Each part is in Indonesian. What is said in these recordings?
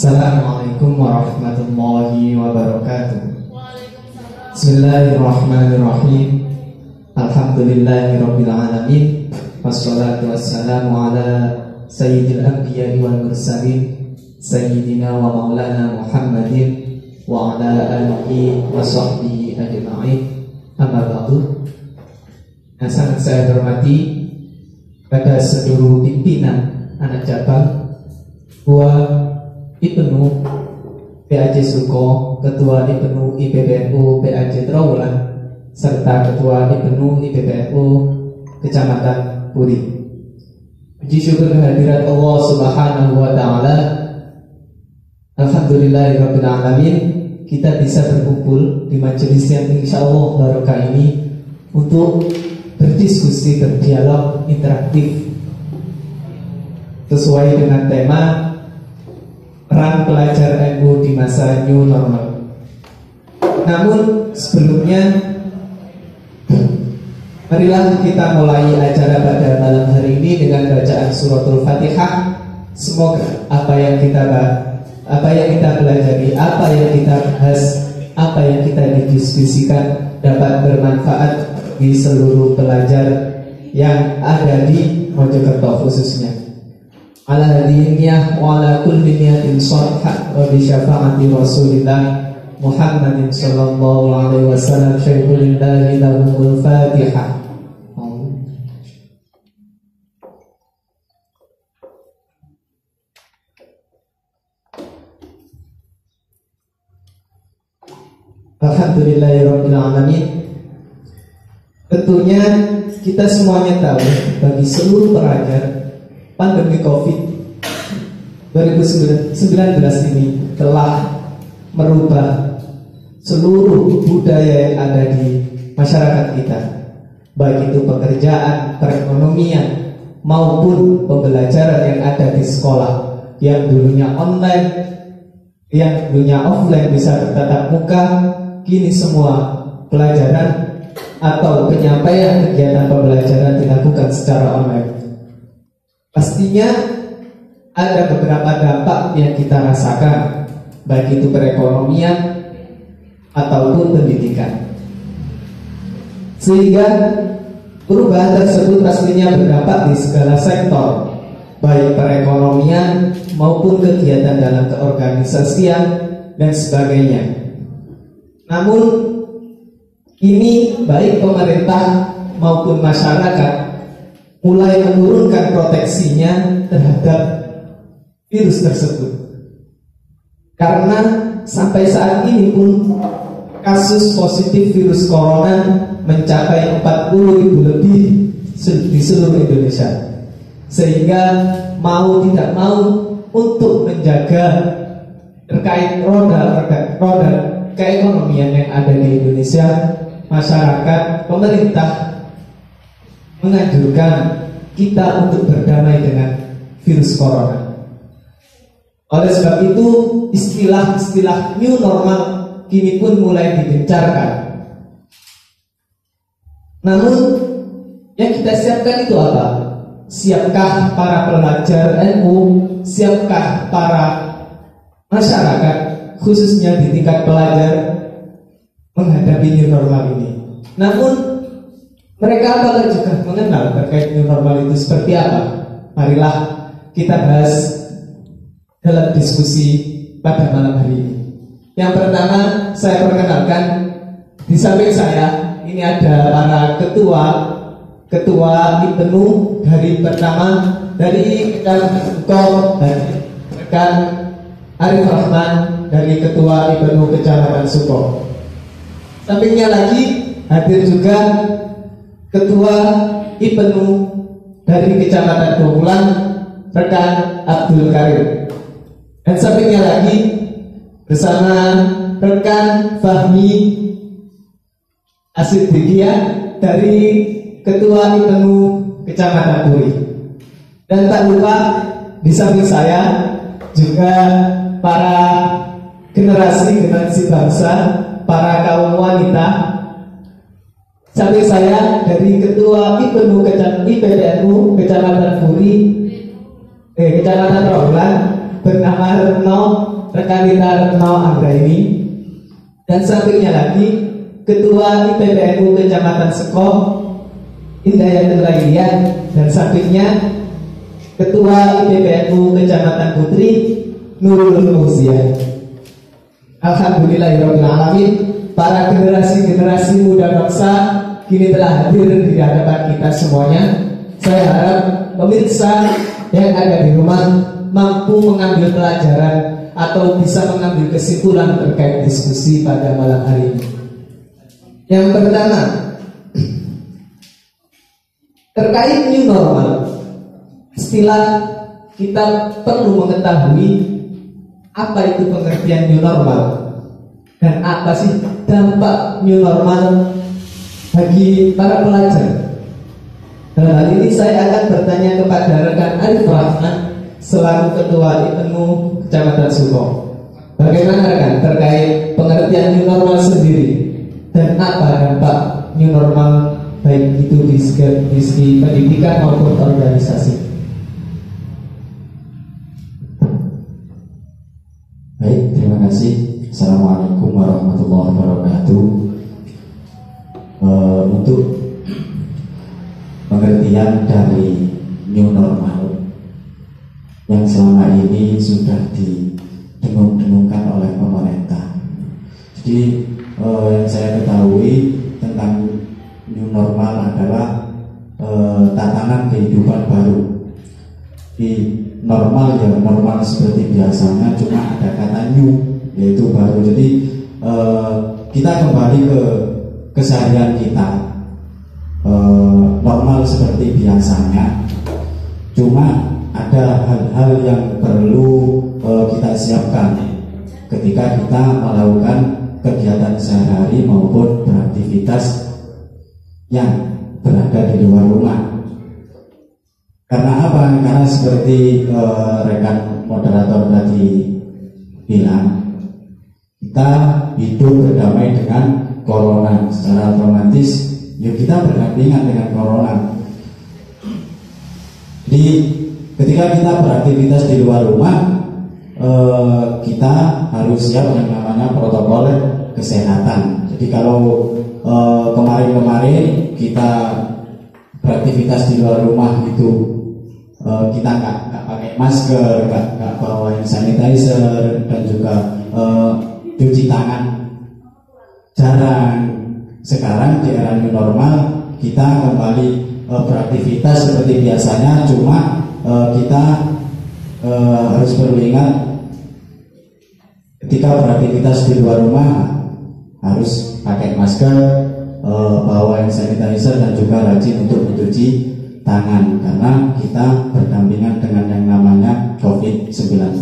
Assalamualaikum warahmatullahi wabarakatuh. Bismillahirrahmanirrahim. Alhamdulillahirabbil alamin. Wassalatu wassalamu ala sayyidil anbiya'i wal mursalin sayyidina wa maulana Muhammadin wa ala alihi wa sahbihi ajma'in. Amma ba'du. Yang sangat saya hormati pada seluruh pimpinan anak cabang, Ketua IPNU PAJ Suko, Ketua IPNU IPBNU PAJ Trawulan, serta Ketua IPNU IPBNU Kecamatan Puri. Puji syukur kehadirat Allah Subhanahu wa Ta'ala. Alhamdulillahirabbil alamin, kita bisa berkumpul di majelis yang insyaallah barokah ini untuk berdiskusi, berdialog interaktif sesuai dengan tema peran pelajar NU di masa new normal. Namun sebelumnya, marilah kita mulai acara pada malam hari ini dengan bacaan suratul Fatihah. Semoga apa yang kita pelajari, apa yang kita bahas, apa yang kita diskusikan dapat bermanfaat di seluruh pelajar yang ada di Mojokerto khususnya. Ala hadiyah wa ala kulli niyatin shalihah wa bi syafaati Rasulillah Muhammadin sallallahu alaihi wasallam syaikhulillah lahumul Fatihah. Alhamdulillahirabbil alamin. Tentunya kita semuanya tahu, bagi seluruh pelajar, pandemi COVID-19 ini telah merubah seluruh budaya yang ada di masyarakat kita, baik itu pekerjaan, perekonomian, maupun pembelajaran yang ada di sekolah, yang dulunya online, yang dulunya offline bisa bertatap muka, kini semua pelajaran atau penyampaian kegiatan pembelajaran dilakukan secara online. Pastinya ada beberapa dampak yang kita rasakan, baik itu perekonomian ataupun pendidikan. Sehingga perubahan tersebut pastinya berdampak di segala sektor, baik perekonomian maupun kegiatan dalam keorganisasian dan sebagainya. Namun ini baik pemerintah maupun masyarakat mulai menurunkan proteksinya terhadap virus tersebut. Karena sampai saat ini pun kasus positif virus corona mencapai 40.000 lebih di seluruh Indonesia. Sehingga mau tidak mau untuk menjaga terkait roda keekonomian yang ada di Indonesia, masyarakat, pemerintah menganjurkan kita untuk berdamai dengan virus corona. Oleh sebab itu, istilah-istilah new normal kini pun mulai digencarkan. Namun, yang kita siapkan itu apa? Siapkah para pelajar NU? Siapkah para masyarakat, khususnya di tingkat pelajar, menghadapi new normal ini? Namun mereka apakah juga mengenal terkait new normal itu seperti apa? Marilah kita bahas dalam diskusi pada malam hari ini. Yang pertama, saya perkenalkan, di samping saya ini ada para ketua IPNU. Dari pertama dari rekan Arif Rahman, dari Ketua IPNU Kecamatan Suko. Sampingnya lagi hadir juga Ketua IPNU dari Kecamatan Trawulan, rekan Abdul Karim. Dan sampingnya lagi bersama rekan Fahmi Asiddiqia dari Ketua IPNU Kecamatan Puri. Dan tak lupa di samping saya juga para generasi bangsa, para kaum wanita. Samping saya dari Ketua IPNU IPBNU Kecamatan Puri, Kecamatan Trawulan, bernama Retno rekan kita Retno Anggraini, dan sampingnya lagi Ketua IPPNU Kecamatan Seko Indayatul Lailian, dan sampingnya Ketua IPPNU Kecamatan Putri Nurul Fauziah. Alhamdulillahirrahmanirrahim, para generasi-generasi muda bangsa kini telah hadir di hadapan kita semuanya. Saya harap pemirsa yang ada di rumah mampu mengambil pelajaran atau bisa mengambil kesimpulan terkait diskusi pada malam hari ini. Yang pertama, terkait new normal, istilah kita perlu mengetahui apa itu pengertian new normal dan apa sih dampak new normal bagi para pelajar. Dalam hal ini saya akan bertanya kepada rekan Arif Rahman selaku Ketua IPPNU Kecamatan Seko. Bagaimana rekan terkait pengertian new normal sendiri dan apa dampak new normal baik itu di segi pendidikan maupun organisasi? Baik, terima kasih. Assalamualaikum warahmatullahi wabarakatuh. Untuk pengertian dari new normal yang selama ini sudah didengung-dengungkan oleh pemerintah. Jadi yang saya ketahui tentang new normal adalah tatanan kehidupan baru. Di normal ya normal seperti biasanya, cuma ada kata new yaitu baru. Jadi kita kembali ke keseharian kita, normal seperti biasanya, cuma ada hal-hal yang perlu kita siapkan ketika kita melakukan kegiatan sehari-hari maupun beraktivitas yang berada di luar rumah. Karena apa? Karena seperti rekan moderator tadi bilang, kita hidup berdamai dengan corona secara otomatis. Ya kita berdampingan dengan corona. Jadi ketika kita beraktivitas di luar rumah, kita harus siap yang namanya protokol kesehatan. Jadi kalau kemarin-kemarin kita beraktivitas di luar rumah itu kita nggak pakai masker, nggak bawa hand sanitizer, dan juga cuci tangan jarang. Sekarang di era new normal kita kembali beraktivitas seperti biasanya, cuma kita harus beringat ketika beraktivitas di luar rumah harus pakai masker, bawa hand sanitizer, dan juga rajin untuk mencuci tangan karena kita berdampingan dengan yang namanya COVID-19.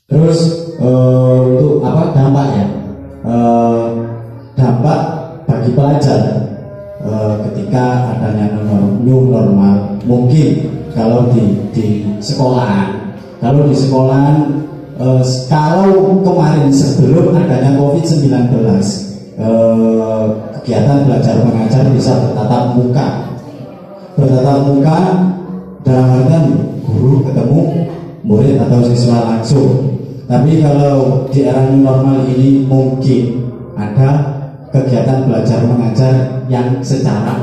Terus untuk apa dampaknya? Dampak bagi pelajar ketika adanya new normal, mungkin kalau di sekolahan, kalau kemarin sebelum adanya COVID-19, kegiatan belajar mengajar bisa bertatap muka dalam artian guru ketemu murid atau siswa langsung. Tapi kalau di era new normal ini mungkin ada kegiatan belajar mengajar yang secara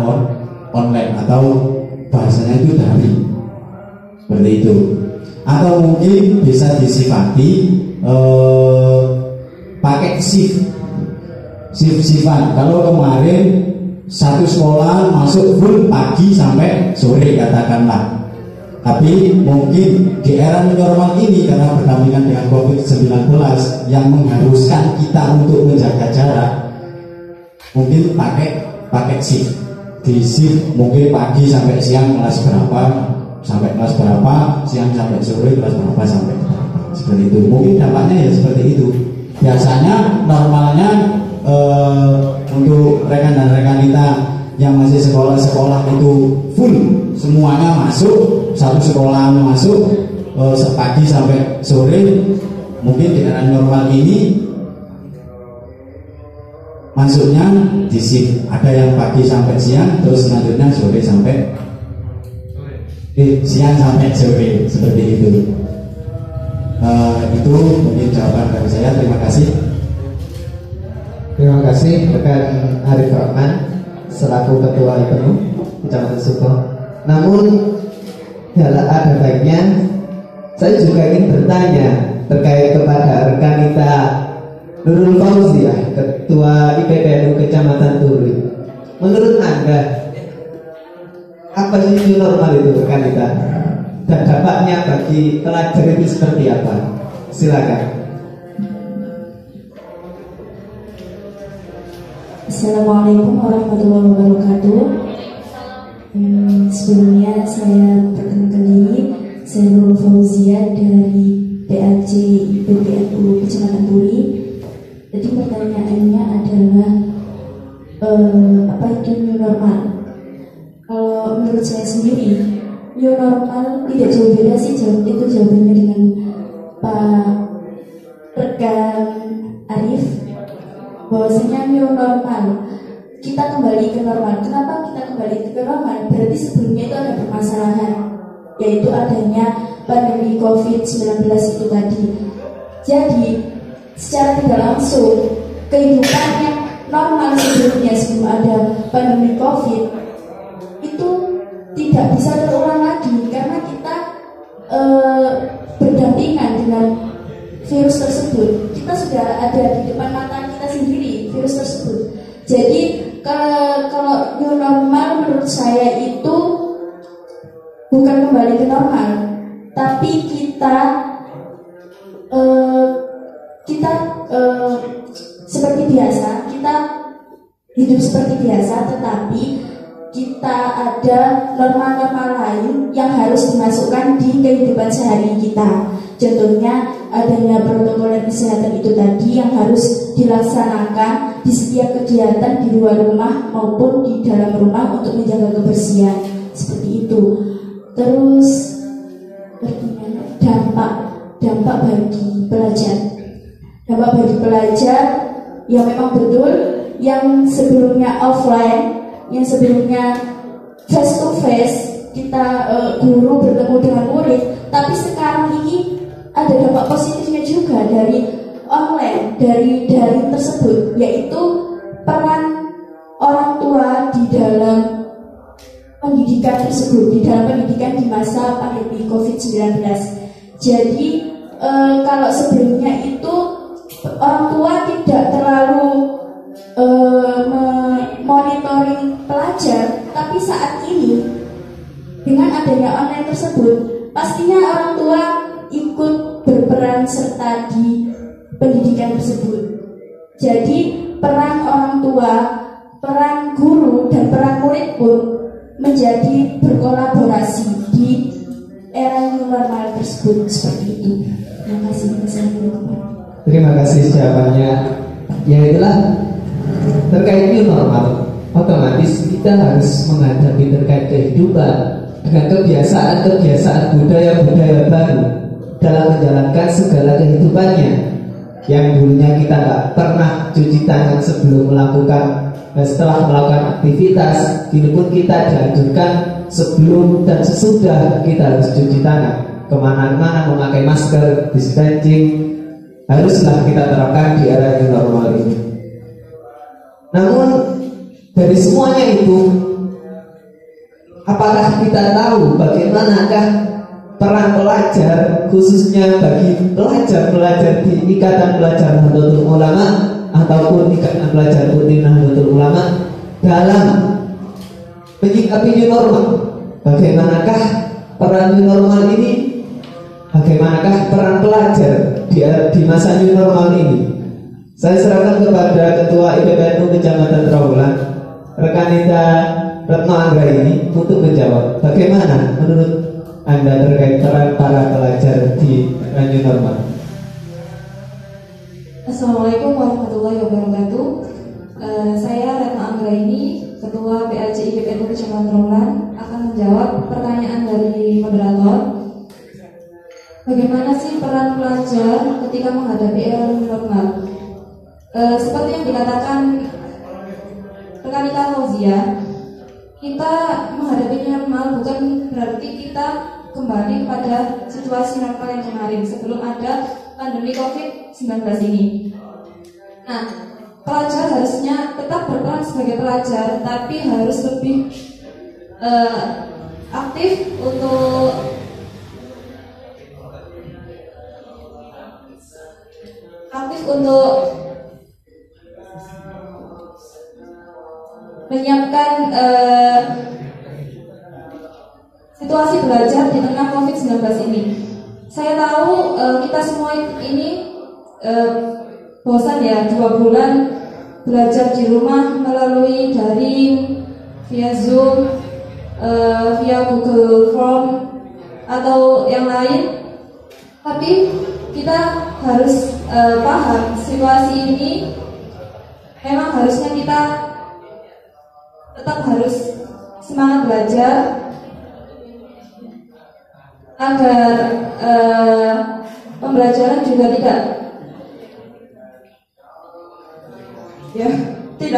online atau bahasanya itu daring, seperti itu. Atau mungkin bisa disifati pakai shift-shiftan. Kalau kemarin satu sekolah masuk full pagi sampai sore katakanlah, tapi mungkin di era new normal ini karena berdampingan dengan COVID-19 yang mengharuskan kita untuk menjaga jarak, mungkin pakai shift. Di shift mungkin pagi sampai siang kelas berapa sampai kelas berapa, siang sampai sore kelas berapa sampai berapa, seperti itu. Mungkin dampaknya ya seperti itu. Biasanya normalnya untuk rekan dan rekan kita yang masih sekolah itu full semuanya masuk, satu sekolah masuk pagi sampai sore. Mungkin di era normal ini masuknya di shift, ada yang pagi sampai siang, terus selanjutnya sore sampai siang sampai sore, seperti itu. dari saya. Terima kasih. Terima kasih rekan Arif Rahman selaku Ketua IPNU Kecamatan Suko. Namun ada baiknya saya juga ingin bertanya terkait kepada rekan kita Nurul Fauziah, Ketua IPPNU Kecamatan Turi. Menurut Anda, apa sih new normal itu rekan kita? Dan dampaknya bagi pelajar itu seperti apa? Silakan. Assalamualaikum warahmatullahi wabarakatuh. Sebelumnya saya perkenalkan diri, saya Nurul Fauziah dari PAJ IPPNU Kecamatan Turi. Jadi pertanyaannya adalah apa itu new normal? Kalau menurut saya sendiri, new normal tidak jauh beda sih, itu jawabannya dengan Pak rekan Arif, bahwasanya new normal, kita kembali ke normal. Kenapa kita kembali ke normal? Berarti sebelumnya itu ada permasalahan, yaitu adanya pandemi COVID-19 itu tadi. Jadi secara tidak langsung kehidupan yang normal sebelumnya, sebelum ada pandemi COVID, itu tidak bisa terulang lagi karena kita berdampingan dengan virus tersebut. Kita sudah ada di depan mata kita sendiri virus tersebut. Jadi kalau new normal menurut saya itu bukan kembali ke normal, tapi kita seperti biasa, kita hidup seperti biasa, tetapi kita ada norma-norma lain yang harus dimasukkan di kehidupan sehari kita. Contohnya adanya protokol kesehatan itu tadi yang harus dilaksanakan di setiap kegiatan di luar rumah maupun di dalam rumah untuk menjaga kebersihan, seperti itu. Terus dampak bagi pelajar. Dampak bagi pelajar yang memang betul, yang sebelumnya offline, yang sebelumnya face to face, kita guru bertemu dengan murid, tapi sekarang ini ada dampak positifnya juga dari online, dari daring tersebut, yaitu peran orang tua di dalam pendidikan tersebut, di dalam pendidikan di masa pandemi COVID-19. Jadi kalau sebelumnya itu orang tua tidak terlalu monitoring pelajar, tapi saat ini dengan adanya online tersebut, pastinya orang tua ikut berperan serta di pendidikan tersebut. Jadi peran orang tua, peran guru dan peran murid pun menjadi berkolaborasi di era new normal tersebut, seperti itu. Terima kasih. Terima kasih jawabannya. Ya itulah terkait new normal, otomatis kita harus menghadapi terkait kehidupan dengan kebiasaan-kebiasaan budaya-budaya baru dalam menjalankan segala kehidupannya. Yang dulunya kita nggak pernah cuci tangan sebelum setelah melakukan aktivitas, kini pun kita dianjurkan sebelum dan sesudah kita harus cuci tangan. Kemana-mana memakai masker, distancing, haruslah kita terapkan di era new normal ini. Namun dari semuanya itu, apakah kita tahu bagaimanakah peran pelajar, khususnya bagi pelajar-pelajar di Ikatan Pelajar Nahdlatul Ulama ataupun Ikatan Pelajar Putih Nahdlatul Ulama dalam menyikapi new normal? Bagaimanakah peran new normal ini? Bagaimanakah peran pelajar di masa new normal ini? Saya serahkan kepada Ketua IPPNU Kecamatan Trawulan, rekan kita Retno Anggraini, untuk menjawab bagaimana menurut Anda terkait peran para pelajar di new normal. Assalamualaikum warahmatullahi wabarakatuh. Saya Retno Anggraini, Ketua PAJ IPPNU Kecamatan Trawulan, akan menjawab pertanyaan dari moderator. Bagaimana sih peran pelajar ketika menghadapi era new normal? Seperti yang dikatakan rekan kita Fauzia, kita menghadapi new normal bukan berarti kita kembali pada situasi normal yang kemarin sebelum ada pandemi COVID-19 ini. Nah, pelajar harusnya tetap berperan sebagai pelajar, tapi harus lebih aktif untuk menyiapkan situasi belajar di tengah COVID-19 ini. Saya tahu kita semua ini bosan ya 2 bulan belajar di rumah melalui daring, via Zoom, via Google Form atau yang lain. Tapi kita harus paham situasi ini memang harusnya kita tetap harus semangat belajar agar pembelajaran juga tidak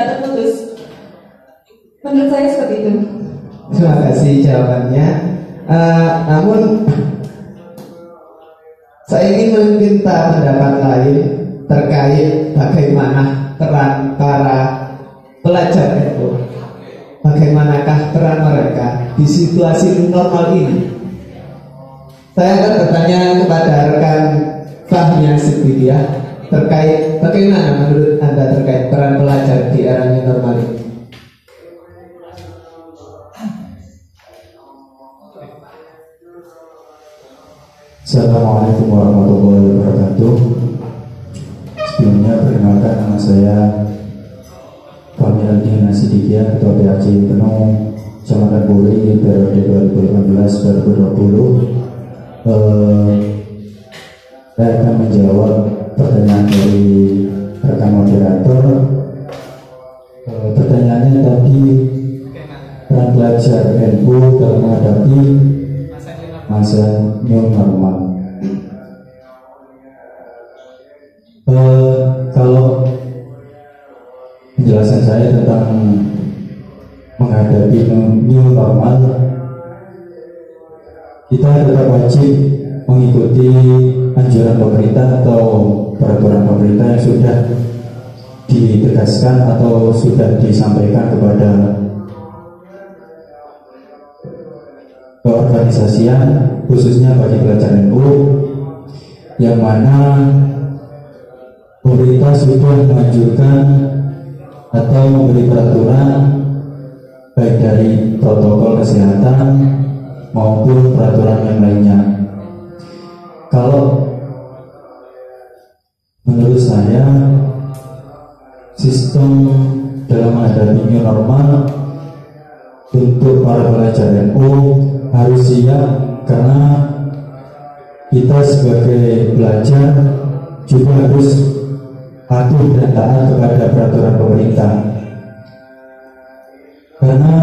terputus. Menurut saya seperti itu. Terima kasih jawabannya. Namun saya ingin meminta pendapat lain terkait bagaimana peran para pelajar itu. Bagaimanakah peran mereka di situasi normal ini? Saya akan bertanya kepada rekan Fahmi Siddiqiyah terkait bagaimana menurut Anda terkait peran pelajar di era new normal ini. Assalamualaikum warahmatullahi wabarakatuh. Sebelumnya perkenalkan, nama saya Fahmi Siddiqiyah, Ketua PAJ Penuh Kecamatan Puri periode 2018-2020. Saya akan menjawab pertanyaan dari rekan moderator. Pertanyaannya tadi, peran pelajar NU dalam menghadapi masa new normal. Kalau penjelasan saya tentang menghadapi new normal, kita tetap wajib mengikuti anjuran pemerintah atau peraturan pemerintah yang sudah ditegaskan atau sudah disampaikan kepada keorganisasian, khususnya bagi pelajar NU, yang mana pemerintah sudah menganjurkan atau memberi peraturan baik dari protokol kesehatan maupun peraturan yang lainnya. Kalau menurut saya, sistem dalam menghadapi new normal untuk para pelajar NU harus siap, karena kita sebagai pelajar juga harus patuh dan taat kepada peraturan pemerintah. Karena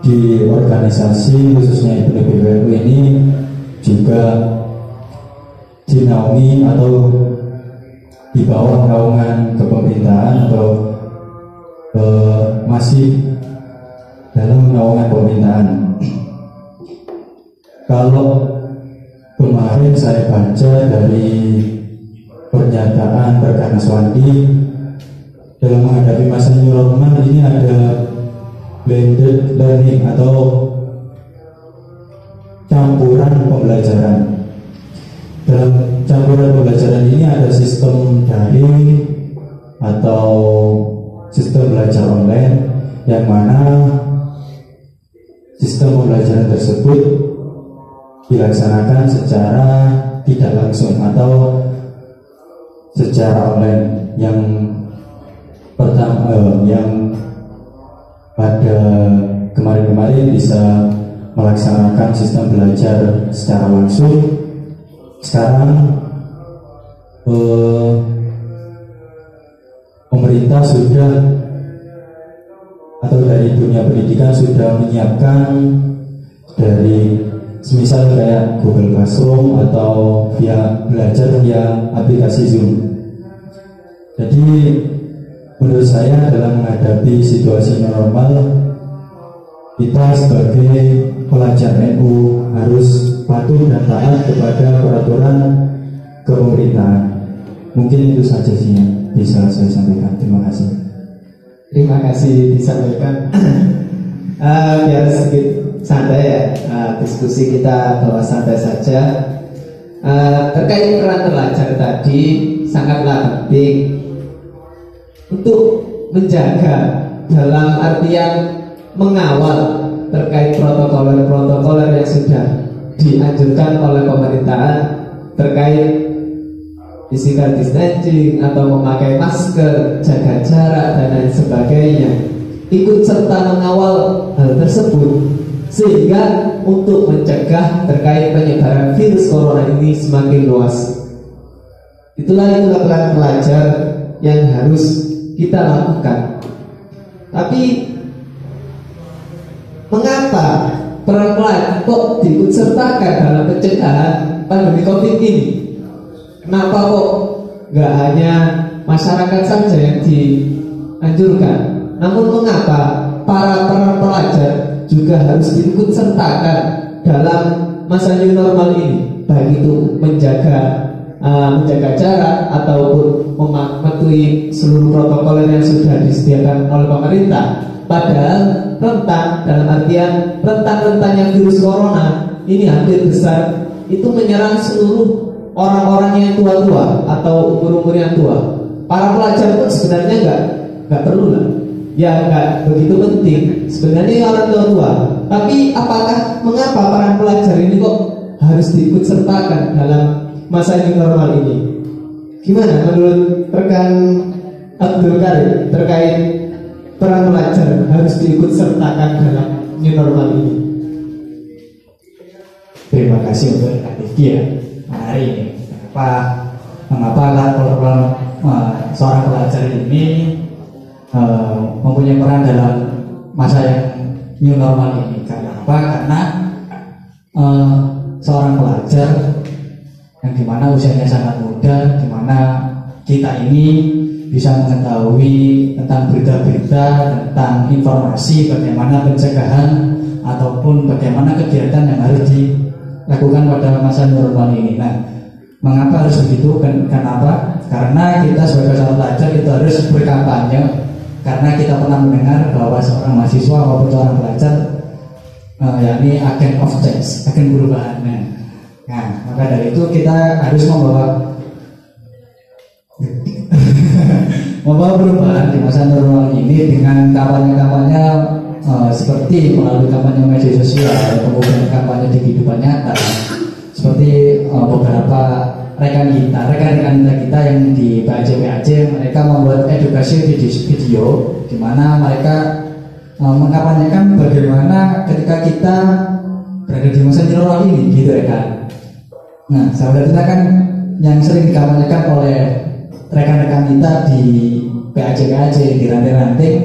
di organisasi khususnya PBNU ini juga dinaungi atau di bawah naungan kepemerintahan atau masih dalam naungan pemerintahan. Kalau kemarin saya baca dari pernyataan rekan Aswandi, dalam menghadapi masa new normal ini ada blended learning atau campuran pembelajaran. Dalam campuran pembelajaran ini ada sistem daring atau sistem belajar online, yang mana sistem pembelajaran tersebut dilaksanakan secara tidak langsung atau secara online. Yang pertama, yang pada kemarin-kemarin bisa melaksanakan sistem belajar secara langsung. Sekarang pemerintah sudah atau dari dunia pendidikan sudah menyiapkan dari semisal kayak Google Classroom atau via belajar via aplikasi Zoom. Jadi menurut saya dalam menghadapi situasi normal, kita sebagai pelajar NU harus patuh dan taat kepada peraturan kepemerintahan. Mungkin itu saja sih yang bisa saya sampaikan. Terima kasih. Terima kasih disampaikan. Biar sedikit santai ya, diskusi kita bawa santai saja. Terkait peran pelajar tadi sangatlah penting untuk menjaga dalam artian mengawal terkait protokoler yang sudah dianjurkan oleh pemerintahan terkait physical distancing atau memakai masker, jaga jarak dan lain sebagainya, ikut serta mengawal hal tersebut sehingga untuk mencegah terkait penyebaran virus corona ini semakin luas. Itulah peran pelajar yang harus kita lakukan. Tapi mengapa peran pelajar kok diikut sertakan dalam pencegahan pandemi COVID ini? Kenapa kok nggak hanya masyarakat saja yang dianjurkan, namun mengapa para peran pelajar juga harus diikut sertakan dalam masa new normal ini, baik itu menjaga jarak ataupun mematuhi seluruh protokol yang sudah disediakan oleh pemerintah. Padahal dalam artian rentan-rentannya virus corona ini hampir besar, itu menyerang seluruh orang-orang yang tua-tua atau umur-umur yang tua. Para pelajar pun sebenarnya nggak perlu lah, ya nggak begitu penting sebenarnya orang tua-tua. Tapi mengapa para pelajar ini kok harus diikut sertakan dalam masa new normal ini? Gimana menurut rekan Abdul Karim terkait peran pelajar harus diikut sertakan dalam new normal ini? Terima kasih untuk Rifki ya. Menarik ini. Mengapa seorang pelajar ini mempunyai peran dalam masa yang new normal ini? Karena seorang pelajar yang dimana usianya sangat muda, dimana kita ini bisa mengetahui tentang berita-berita, tentang informasi bagaimana pencegahan ataupun bagaimana kegiatan yang harus dilakukan pada masa normal ini. Nah, mengapa harus begitu? Kenapa? Karena kita sebagai seorang pelajar itu harus berkampanye, karena kita pernah mendengar bahwa seorang mahasiswa maupun seorang pelajar yakni agen of change, agen perubahan. Nah, maka dari itu kita harus membawa perubahan di masa normal ini dengan kampanye-kampanye seperti melalui kampanye media sosial, kemudian kampanye di kehidupan nyata, seperti beberapa rekan kita yang di PAJ mereka membuat edukasi video di mana mereka mengkampanyekan bagaimana ketika kita berada di masa new normal ini, gitu ya kan. Nah, sahabat kita kan yang sering dikampanyekan oleh rekan-rekan kita di PAJ di ranting-ranting,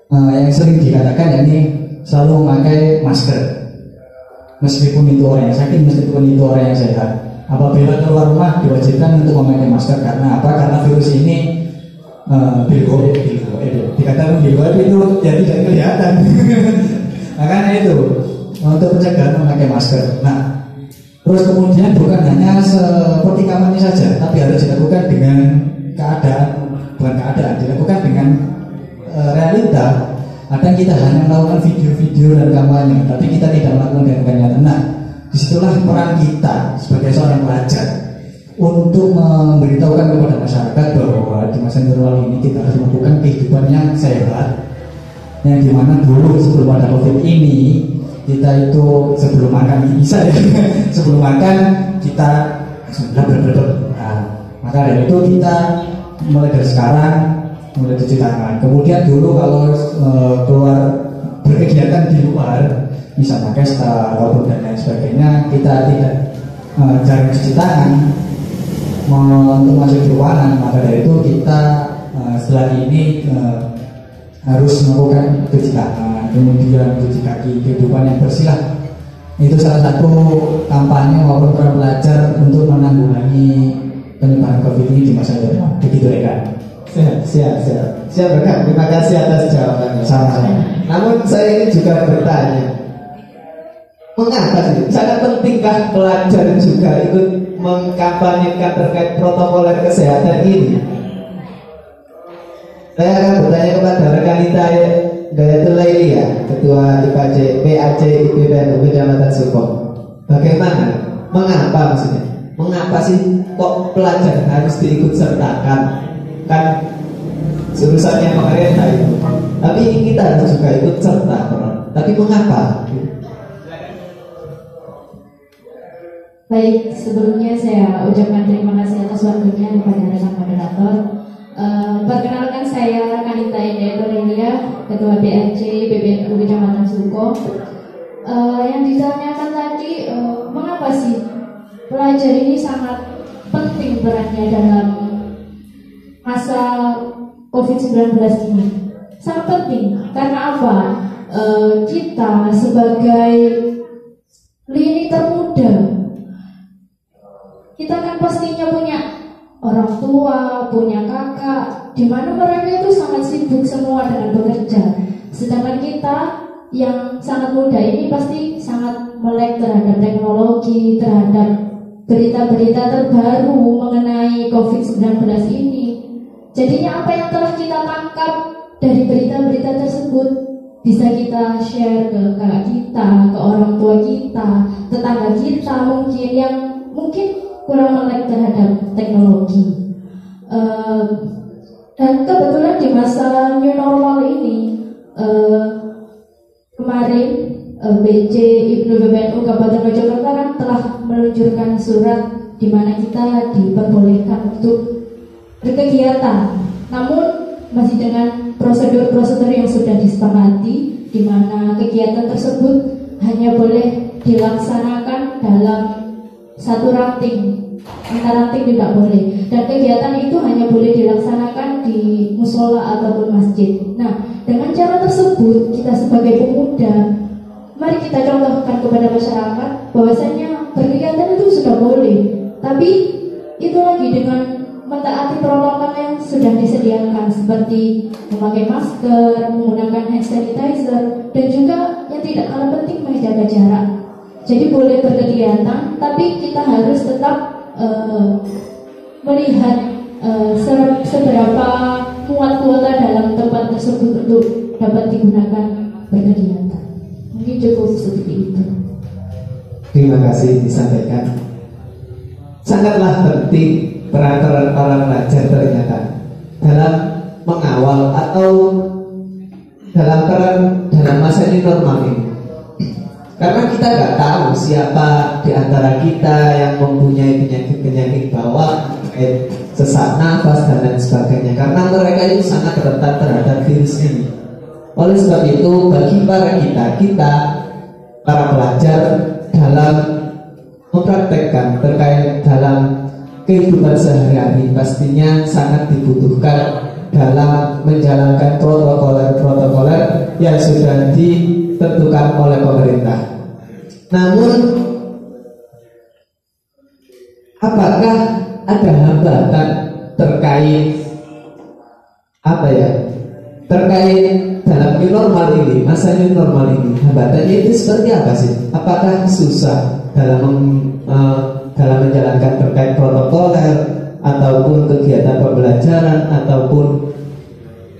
yang sering dikatakan ini selalu memakai masker meskipun itu orang yang sakit, meskipun itu orang yang sehat. Apabila keluar rumah diwajibkan untuk memakai masker. Karena apa? Karena virus ini dikatakan bilgoib itu ya tidak kelihatan. Makanya itu untuk pencegahan memakai masker. Nah, terus kemudian bukan hanya seperti kampanye saja, tapi harus dilakukan dengan dilakukan dengan realita. Kadang kita hanya melakukan video-video dan kampanye, tapi kita tidak melakukan dengan kenyataan. Nah, disitulah peran kita sebagai seorang pelajar untuk memberitahukan kepada masyarakat bahwa di masa normal ini kita harus melakukan kehidupan yang sehat, yang dimana dulu sebelum ada COVID ini kita itu sebelum makan bisa ya, sebelum makan kita maka dari itu kita mulai dari sekarang mulai cuci tangan. Kemudian dulu kalau keluar berkegiatan di luar, misalnya pesta ataupun dan lain sebagainya, kita tidak jarang cuci tangan untuk masuk ke ruangan. Maka dari itu kita setelah ini harus melakukan cuci tangan, kemudian cuci kaki, kehidupan yang bersih lah. Itu salah satu kampanye maupun peran pelajar untuk menanggulangi penyebaran COVID ini di masa depan. Begitu rekan. Siap rekan. Terima kasih atas jawabannya. Sama-sama. Namun saya ini juga bertanya, Mengapa sih? Sangat pentingkah pelajar juga ikut mengkampanyekan terkait protokoler kesehatan ini? Saya akan bertanya kepada rekan kita Gayatul Lailia, Ketua PAC IPBNU Kecamatan Suko. Bagaimana? Mengapa maksudnya? Mengapa sih kok pelajar harus diikut sertakan? Kan urusannya pemerintah itu. Tapi kita harus juga ikut serta. Tapi mengapa? Baik, sebelumnya saya ucapkan terima kasih atas waktunya kepada rekan moderator. Perkenalkan saya Kanita Indah Dorelia, Ketua PAC PBNU Kecamatan Suko. Yang ditanyakan tadi, mengapa sih pelajar ini sangat penting perannya dalam masa COVID-19 ini? Sangat penting, karena apa? Kita sebagai lini termuda, kita kan pastinya punya orang tua, punya kakak, di mana mereka itu sangat sibuk semua dengan bekerja. Sedangkan kita yang sangat muda ini pasti sangat melek terhadap teknologi, terhadap berita-berita terbaru mengenai COVID-19 ini. Jadinya apa yang telah kita tangkap dari berita-berita tersebut bisa kita share ke kakak kita, ke orang tua kita, tetangga kita mungkin yang mungkin kurang melek terhadap teknologi. Dan kebetulan di masa new normal ini, kemarin BC Ibnu PBNU Kabupaten Mojokerto kan telah meluncurkan surat di mana kita diperbolehkan untuk berkegiatan, namun masih dengan prosedur-prosedur yang sudah disepakati, di mana kegiatan tersebut hanya boleh dilaksanakan dalam satu ranting, antar ranting tidak boleh, dan kegiatan itu hanya boleh dilaksanakan di musola ataupun masjid. Nah, dengan cara tersebut kita sebagai pemuda, mari kita contohkan kepada masyarakat bahwasanya berkegiatan itu sudah boleh, tapi itu lagi dengan mentaati protokol yang sudah disediakan seperti memakai masker, menggunakan hand sanitizer, dan juga yang tidak kalah penting menjaga jarak. Jadi boleh berkegiatan, tapi kita harus tetap melihat seberapa muat kuota dalam tempat tersebut untuk dapat digunakan berkegiatan. Mungkin cukup seperti itu. Terima kasih disampaikan. Sangatlah penting peran para pelajar ternyata dalam mengawal atau dalam peran dalam masa ini normal ini. Karena kita nggak tahu siapa di antara kita yang mempunyai penyakit-penyakit bawaan, sesak nafas dan lain sebagainya. Karena mereka itu sangat rentan terhadap virus ini. Oleh sebab itu, bagi kita para pelajar dalam mempraktekkan terkait dalam kehidupan sehari-hari pastinya sangat dibutuhkan dalam menjalankan protokoler yang sudah ditentukan oleh pemerintah. Namun, apakah ada hambatan terkait terkait dalam new normal ini, masa new normal ini? Hambatannya itu seperti apa sih? Apakah susah dalam menjalankan terkait protokoler ataupun kegiatan pembelajaran ataupun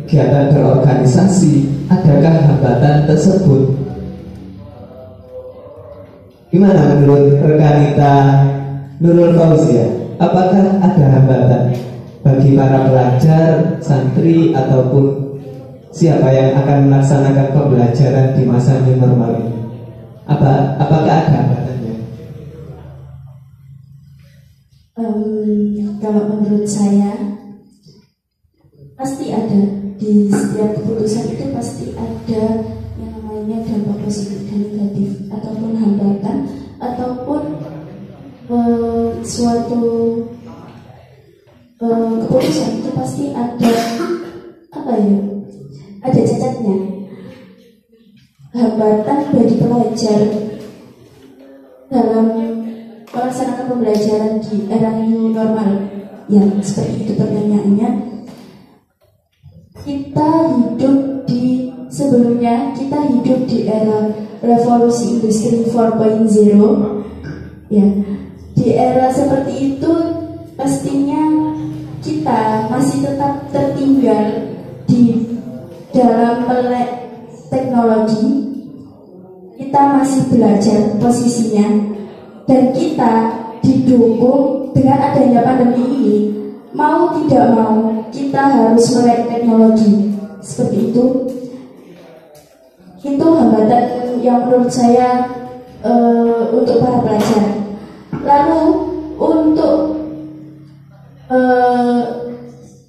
kegiatan berorganisasi? Adakah hambatan tersebut? Gimana menurut rekan kita Nurul Fauzia? Apakah ada hambatan bagi para pelajar, santri ataupun siapa yang akan melaksanakan pembelajaran di masa new normal ini? Apakah ada hambatannya? Kalau menurut saya pasti ada. Di setiap keputusan itu pasti ada yang namanya dampak positif dan negatif, ataupun hambatan, ataupun suatu keputusan itu pasti ada ada cacatnya. Hambatan bagi pelajar dalam melaksanakan pembelajaran di era new normal yang seperti itu pertanyaannya. Kita hidup di sebuah sebelumnya kita hidup di era revolusi industri 4.0, ya. Di era seperti itu pastinya kita masih tetap tertinggal di dalam melek teknologi. Kita masih belajar posisinya, dan kita didukung dengan adanya pandemi ini. Mau tidak mau kita harus melek teknologi. Seperti itu hambatan yang menurut saya untuk para pelajar. Lalu untuk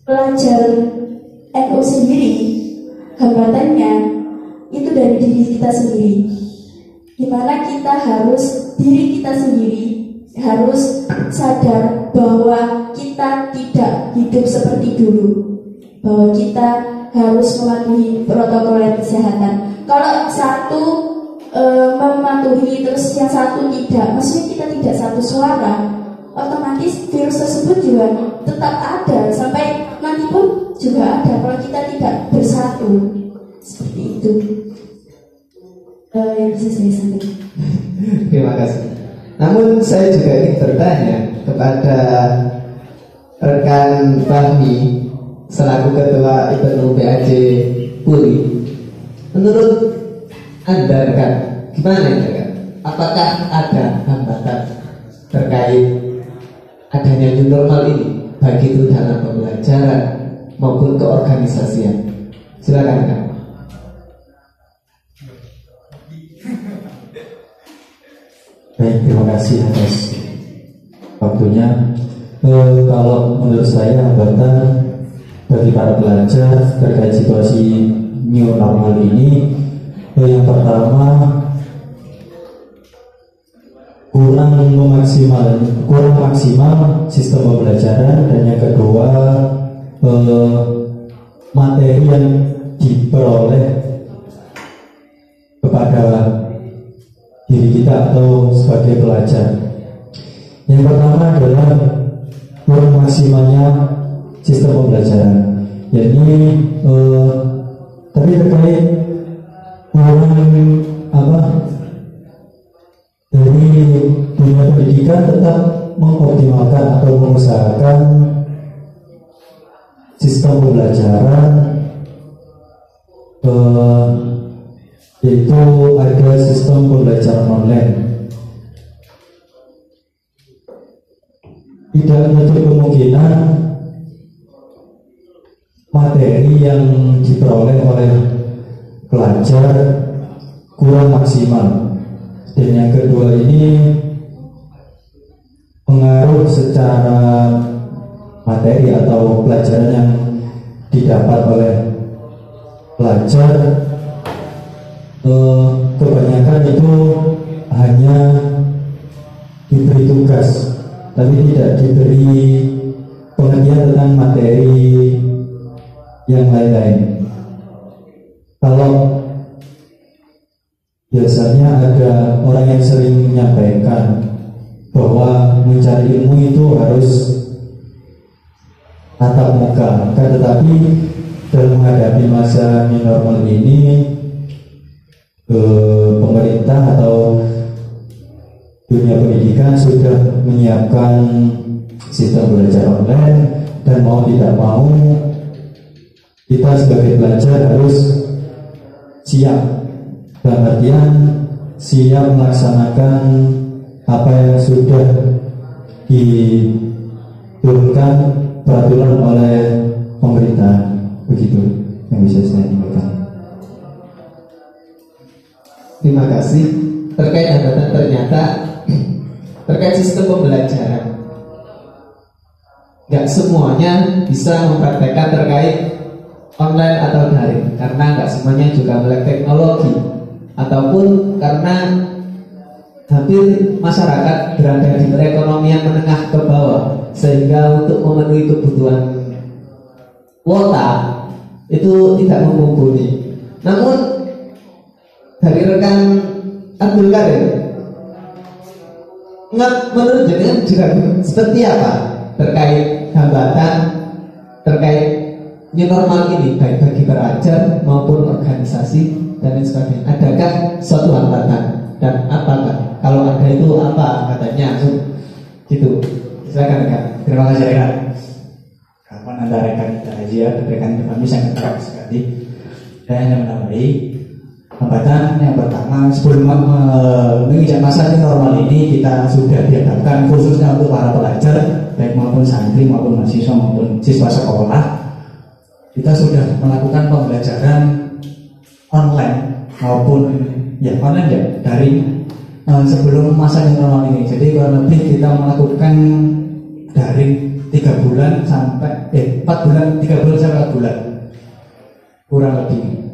pelajar NU sendiri, hambatannya itu dari diri kita sendiri. Dimana kita harus, diri kita sendiri harus sadar bahwa kita tidak hidup seperti dulu, bahwa kita harus mematuhi protokol kesehatan. Kalau satu mematuhi terus yang satu tidak, maksudnya kita tidak satu suara, otomatis virus tersebut juga tetap ada sampai nanti pun juga ada kalau kita tidak bersatu. Seperti itu yang bisa saya sampaikan. Terima kasih. Namun saya juga ingin bertanya kepada rekan Fahmi selaku Ketua IPNU PAJ Puri. Menurut Anda rekan, gimana rekan? Apakah ada hambatan terkait adanya new normal ini, baik itu dalam pembelajaran maupun keorganisasian? Silakan rekan. Baik, terima kasih atas waktunya. Kalau menurut saya hambatan bagi para pelajar terkait situasi new normal ini, yang pertama kurang maksimal sistem pembelajaran, dan yang kedua materi yang diperoleh kepada diri kita atau sebagai pelajar. Yang pertama adalah kurang maksimalnya sistem pembelajaran, yakni tapi terkait kurang dari dunia pendidikan tetap mengoptimalkan atau mengusahakan sistem pembelajaran, yaitu ada sistem pembelajaran online. Tidak menutup kemungkinan materi yang diperoleh oleh pelajar kurang maksimal, dan yang kedua ini pengaruh secara materi atau pelajaran yang didapat oleh pelajar kebanyakan itu hanya diberi tugas, tapi tidak diberi pengertian tentang materi yang lain-lain. Kalau biasanya ada orang yang sering menyampaikan bahwa mencari ilmu itu harus tatap muka, tetapi dalam menghadapi masa new normal ini, pemerintah atau dunia pendidikan sudah menyiapkan sistem belajar online, dan mau tidak mau kita sebagai pelajar harus siap, dalam artian siap melaksanakan apa yang sudah diturunkan peraturan oleh pemerintah. Begitu yang bisa saya sampaikan. Terima kasih. Terkait hambatan ternyata terkait sistem pembelajaran, nggak semuanya bisa mempraktekkan terkait online atau daring, karena nggak semuanya juga melek teknologi, ataupun karena hampir masyarakat berada di perekonomian menengah ke bawah, sehingga untuk memenuhi kebutuhan kuota itu tidak mumpuni. Namun dari rekan Abdul Karim, menurut jenengan juga seperti apa terkait hambatan terkait new normal ini baik bagi pelajar maupun organisasi dan lain sebagainya? Adakah suatu hambatan dan apakah kalau ada itu apa katanya? Gitu. Silakan rekan. Terima kasih rekan. Kapan antara rekan kita Asia dan rekan kami sangat terang sekali. Saya hanya menambahi hambatan yang pertama, sebelum menginjak masa new normal ini kita sudah dihadapkan khususnya untuk para pelajar baik maupun santri maupun mahasiswa maupun siswa sekolah, kita sudah melakukan pembelajaran online maupun ya online ya daring sebelum masa new normal ini. Jadi kurang lebih kita melakukan daring 3 bulan sampai 4 bulan, 3 bulan sampai 4 bulan kurang lebih.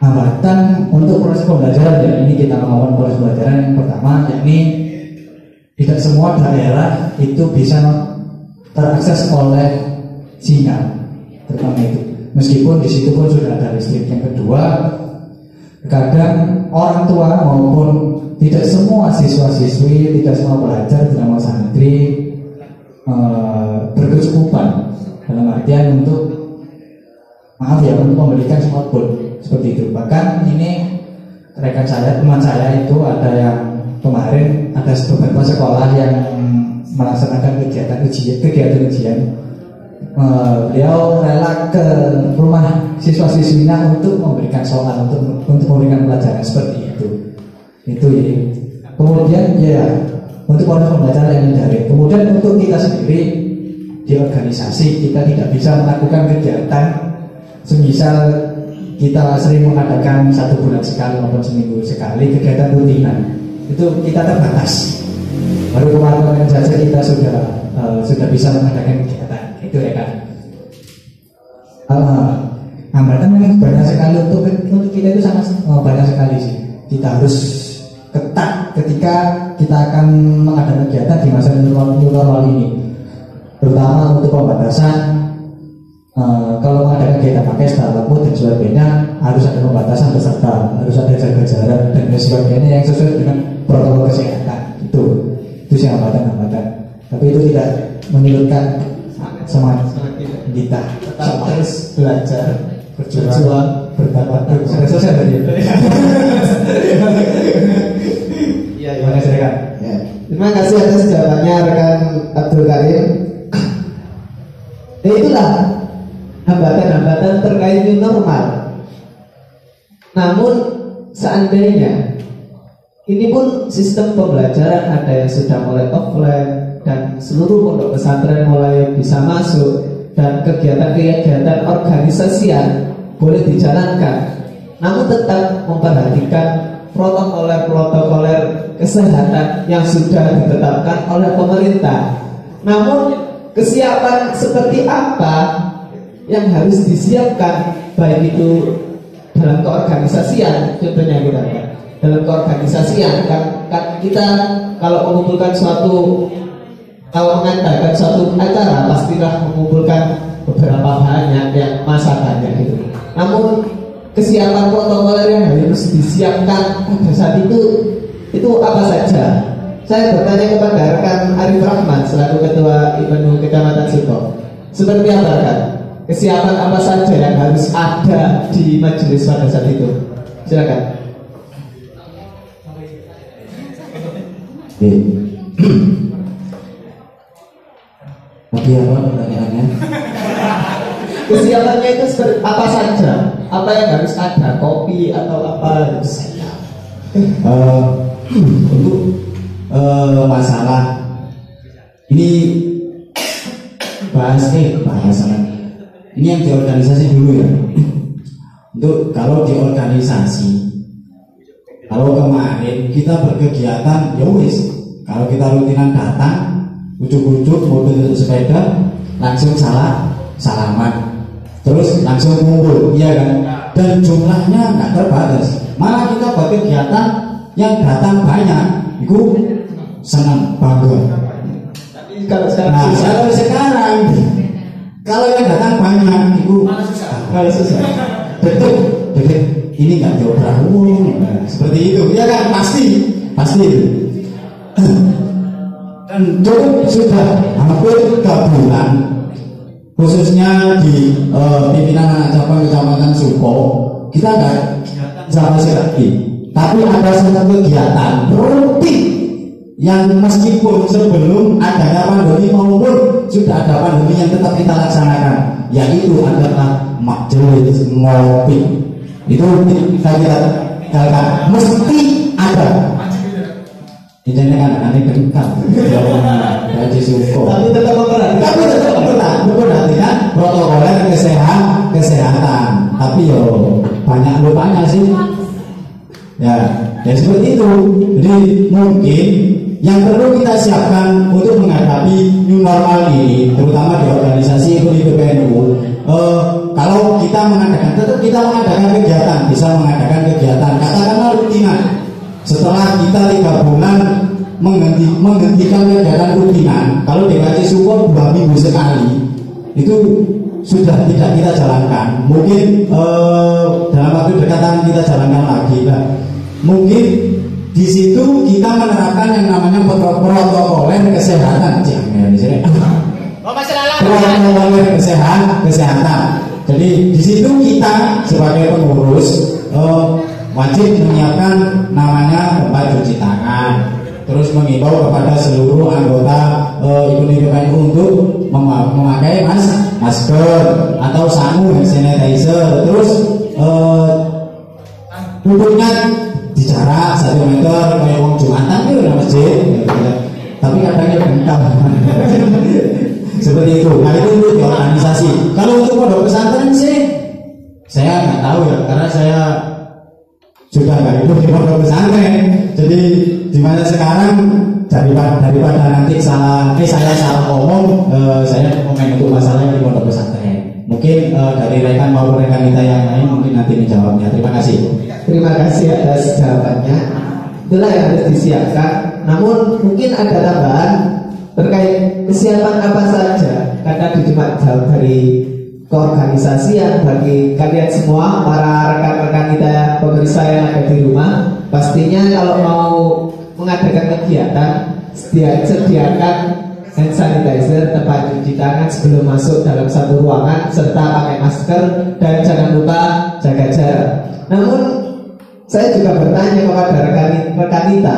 Hambatan untuk proses pembelajaran ya, ini kita melakukan proses pembelajaran yang pertama, yakni tidak semua daerah itu bisa terakses oleh sinyal, terutama itu. Meskipun di situ pun sudah ada listrik. Yang kedua, kadang orang tua maupun tidak semua siswa-siswi, tidak semua pelajar, tidak semua santri berkecukupan dalam artian untuk untuk memberikan smartphone seperti itu. Bahkan ini rekan saya, teman saya itu ada yang kemarin ada beberapa sekolah yang melaksanakan kegiatan ujian. Beliau rela ke rumah siswa-siswinya untuk memberikan soal, untuk memberikan pelajaran seperti itu. Itu ya. Kemudian ya untuk proses pembelajaran yang daring. Kemudian untuk kita sendiri di organisasi kita tidak bisa melakukan kegiatan. Semisal kita sering mengadakan 1 bulan sekali maupun seminggu sekali kegiatan rutinan, itu kita terbatas. Baru kemarin saja kita sudah bisa mengadakan kegiatan itu ya kan. Hambatan memang banyak sekali untuk kita itu sangat banyak sekali sih. Kita harus ketat ketika kita akan mengadakan kegiatan di masa new normal ini, terutama untuk pembatasan. Kalau mengadakan kegiatan pakai setelah dan sebagainya harus ada pembatasan peserta, harus ada jaga jarak dan sebagainya yang sesuai dengan protokol kesehatan. Itu sih hambatan. Tapi itu tidak menyurutkan semangat kita tetap terus belajar, berjuang, bertabat. Sudah selesai tadi. Iya, Terima kasih rekan. Ya. Terima kasih atas jawabannya rekan Abdul Karim. Ya itulah hambatan-hambatan terkait new normal. Namun seandainya ini pun sistem pembelajaran ada yang sudah mulai offline dan seluruh pondok pesantren mulai bisa masuk dan kegiatan-kegiatan organisasian boleh dijalankan, namun tetap memperhatikan protokoler kesehatan yang sudah ditetapkan oleh pemerintah. Namun kesiapan seperti apa yang harus disiapkan, baik itu dalam keorganisasian, contohnya kita dalam keorganisasian kan kita kalau mengumpulkan kalau mengadakan suatu acara pastilah mengumpulkan beberapa banyak yang masa banyak gitu. Namun kesiapan protokoler yang harus disiapkan pada saat itu apa saja? Saya bertanya kepada rekan Arif Rahman selaku Ketua IPNU Kecamatan Suko. Seperti apa rekan? Kesiapan apa saja yang harus ada di majelis pada saat itu? Silakan. Tadi apa pertanyaannya? Kesiapannya itu seperti apa saja? Apa yang harus ada? Kopi atau apa? Untuk masalah ini bahasan ini yang di organisasi dulu ya. Untuk kalau di organisasi, kalau kemarin kita berkegiatan ya wis, kalau kita rutinan datang ujuk-ujuk mobil untuk sepeda langsung salaman terus langsung ngumpul, iya kan, dan jumlahnya nggak terbatas, malah kita buat kegiatan yang datang banyak itu senang bangga. Kalau sekarang kalau yang datang banyak itu kalau susah betul ini nggak jauh seperti itu ya kan, pasti dan cukup sudah hampir 3 bulan khususnya di pimpinan anak cabang Kecamatan Suko, kita nggak sama sekali. Tapi ada satu kegiatan rutin yang meskipun sebelum adanya pandemi maupun sudah ada pandemi yang tetap kita laksanakan, yaitu adalah majelis ngopi. Itu kita mesti ada. Ini kan aneh kedukan. Gaji Suko. Tapi tetap memperhatikan protokoler kesehatan. Tapi yo banyak lupanya sih. Ya seperti itu. Jadi mungkin yang perlu kita siapkan untuk menghadapi new normal ini, terutama di organisasi PBNU, kalau kita tetap kita mengadakan kegiatan, bisa mengadakan kegiatan, katakanlah rutinan. Setelah kita 3 bulan menghentikan kegiatan rutinan, kalau DKC Support 2 minggu sekali, itu sudah tidak kita jalankan. Mungkin dalam waktu dekat akan kita jalankan lagi. Mungkin di situ kita menerapkan yang namanya protokoler kesehatan. Protokoler kesehatan. Jadi di situ kita sebagai pengurus wajib menyiapkan namanya tempat cuci tangan. Terus mengimbau kepada seluruh anggota ikut untuk memakai masker atau hand sanitizer. Terus duduknya di jarak 1 meter kayak wong Jumatan itu udah masjid, tapi kadangnya bengkak. Seperti itu. Nah itu untuk di organisasi. Kalau untuk pondok pesantren sih saya nggak tahu ya, karena saya juga nggak hidup di pondok pesantren. Jadi dimana sekarang daripada nanti saya salah ngomong, saya komen untuk masalah di pondok pesantren. Mungkin dari rekan maupun rekan kita yang lain mungkin nanti menjawabnya. Terima kasih. Terima kasih atas jawabannya. Itulah yang harus disiapkan. Namun mungkin ada tambahan terkait kesiapan apa saja. Karena cuma jauh dari keorganisasian, bagi kalian semua para rekan-rekan kita pemirsa yang ada di rumah, pastinya kalau mau mengadakan kegiatan sediakan hand sanitizer, tempat cuci tangan sebelum masuk dalam satu ruangan, serta pakai masker dan jangan lupa jaga jarak. Namun saya juga bertanya kepada rekan kita,